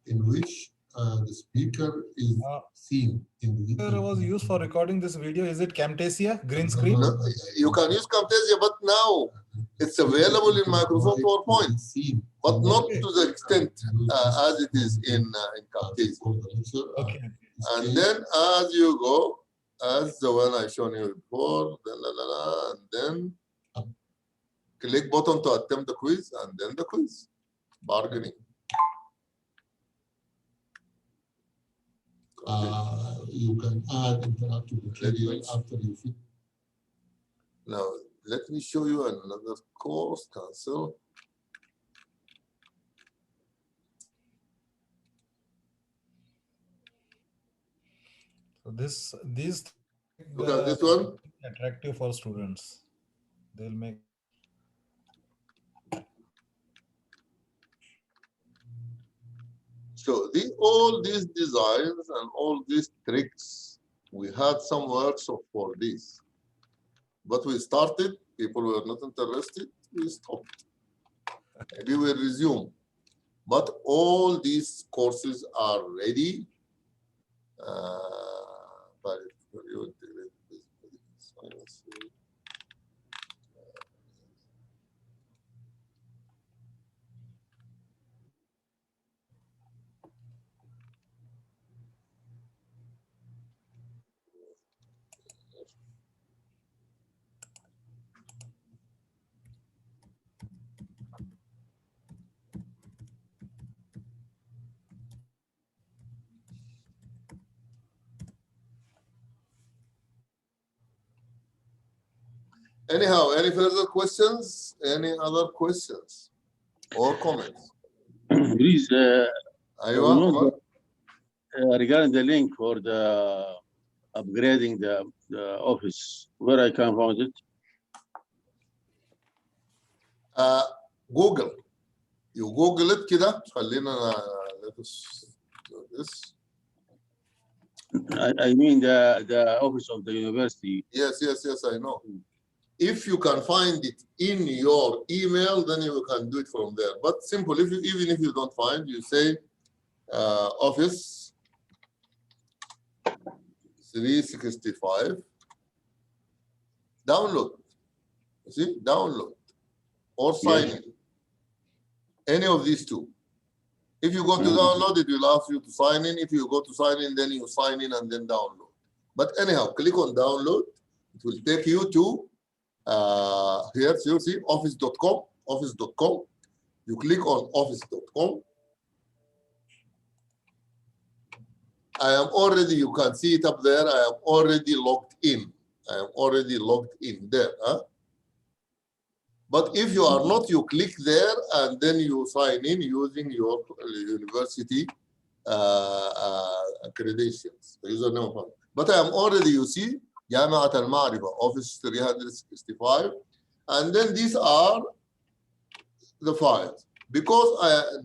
Speaker 8: in which the speaker is seen in the video.
Speaker 4: It was used for recording this video. Is it Camtasia, green screen?
Speaker 2: No, you can use Camtasia, but now it's available in Microsoft PowerPoint, but not to the extent as it is in Camtasia.
Speaker 4: Okay.
Speaker 2: And then as you go, as the one I shown you before, and then click button to attempt the quiz, and then the quiz, bargaining.
Speaker 8: you can add interactive material after you fit.
Speaker 2: Now, let me show you another course, cancel.
Speaker 4: So these
Speaker 2: Look at this one.
Speaker 4: attractive for students. They'll make.
Speaker 2: So all these designs and all these tricks, we had some workshop for this. But we started, people were not interested, we stopped. Maybe we'll resume. But all these courses are ready. Anyhow, any further questions? Any other questions or comments?
Speaker 3: Please,
Speaker 2: Aywa,
Speaker 3: regarding the link for the upgrading the office, where I can find it?
Speaker 2: Google. You Google it كده. خلينا let us do this.
Speaker 3: I mean the office of the university.
Speaker 2: Yes, I know. If you can find it in your email, then you can do it from there. But simple, even if you don't find, you say Office 365, download. You see, download or sign in. Any of these two. If you go to download, it will ask you to sign in. If you go to sign in, then you sign in and then download. But anyhow, click on download. It will take you to here, you see office.com. You click on office.com. I am already, you can see it up there. I am already logged in. There. Huh? But if you are not, you click there and then you sign in using your university credentials. But I am already, you see, جامعة المعرفة, Office 365. And then these are the files. Because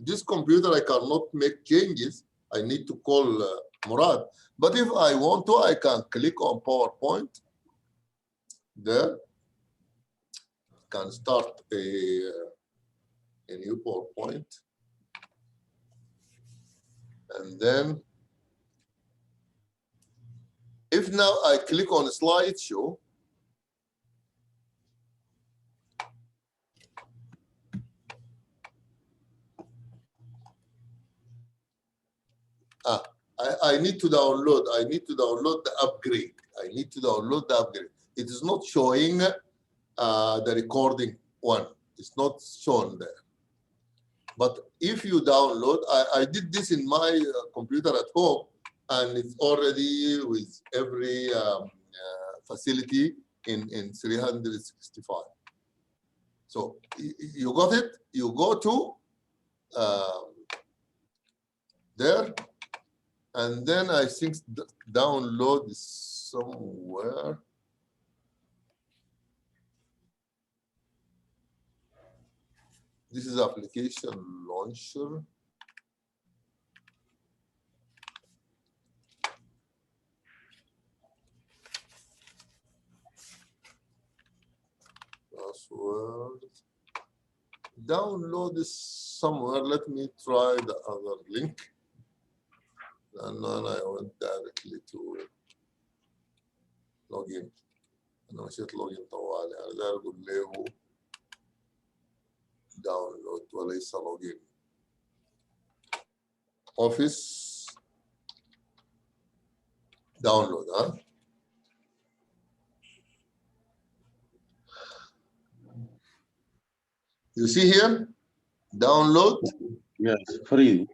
Speaker 2: this computer, I cannot make changes. I need to call Murad. But if I want to, I can click on PowerPoint. There. Can start a new PowerPoint. And then if now I click on slideshow, I need to download. I need to download the upgrade. It is not showing the recording one. It's not shown there. But if you download, I did this in my computer at home, and it's already with every facility in 365. So you got it. You go to there, and then I think download is somewhere. This is application launcher. Password. Download is somewhere. Let me try the other link. And then I went directly to login. أنا مشيت login طوالي. أنا داير أقول له download وليس login. Office download, huh? You see here? Download.
Speaker 3: Yes, free.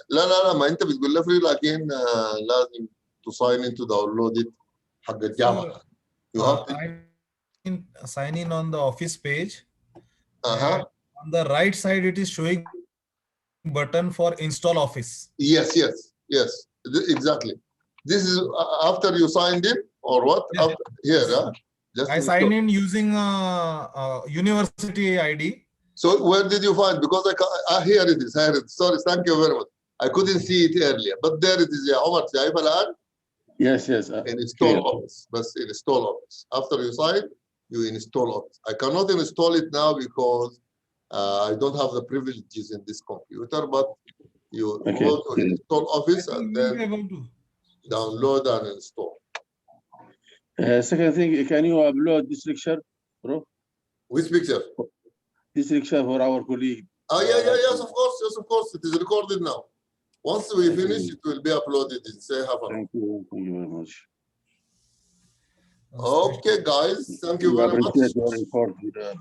Speaker 2: لا ما انت بتقول له فري لكن لازم to sign in to download it حق الجامعة. You have to
Speaker 4: I sign in on the office page.
Speaker 2: uh-huh.
Speaker 4: On the right side, it is showing button for install office.
Speaker 2: Yes, exactly. This is after you signed in or what?
Speaker 4: Yes.
Speaker 2: After, here, huh? Just
Speaker 4: I
Speaker 2: install.
Speaker 4: signed in using university ID.
Speaker 2: So where did you find? Because here it is. Here it is. Sorry, thank you very much. I couldn't see it earlier, but there it is. Yeah, Omar, شايف الآن?
Speaker 3: Yes.
Speaker 2: Install office. But install office. After you sign, you install office. I cannot install it now because I don't have the privileges in this computer, but you go to install office and then download and install.
Speaker 3: Second thing, can you upload this lecture, bro?
Speaker 2: Which picture?
Speaker 3: This lecture for our colleague.
Speaker 2: Oh, yes, of course. It is recorded now. Once we finish, it will be uploaded in say half an hour.
Speaker 3: Thank you very much.
Speaker 2: Okay, guys, thank you very much.
Speaker 3: Appreciate your report,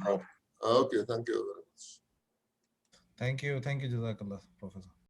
Speaker 3: bro.
Speaker 2: Okay, thank you very much.
Speaker 4: Thank you, Jazakallah, Professor.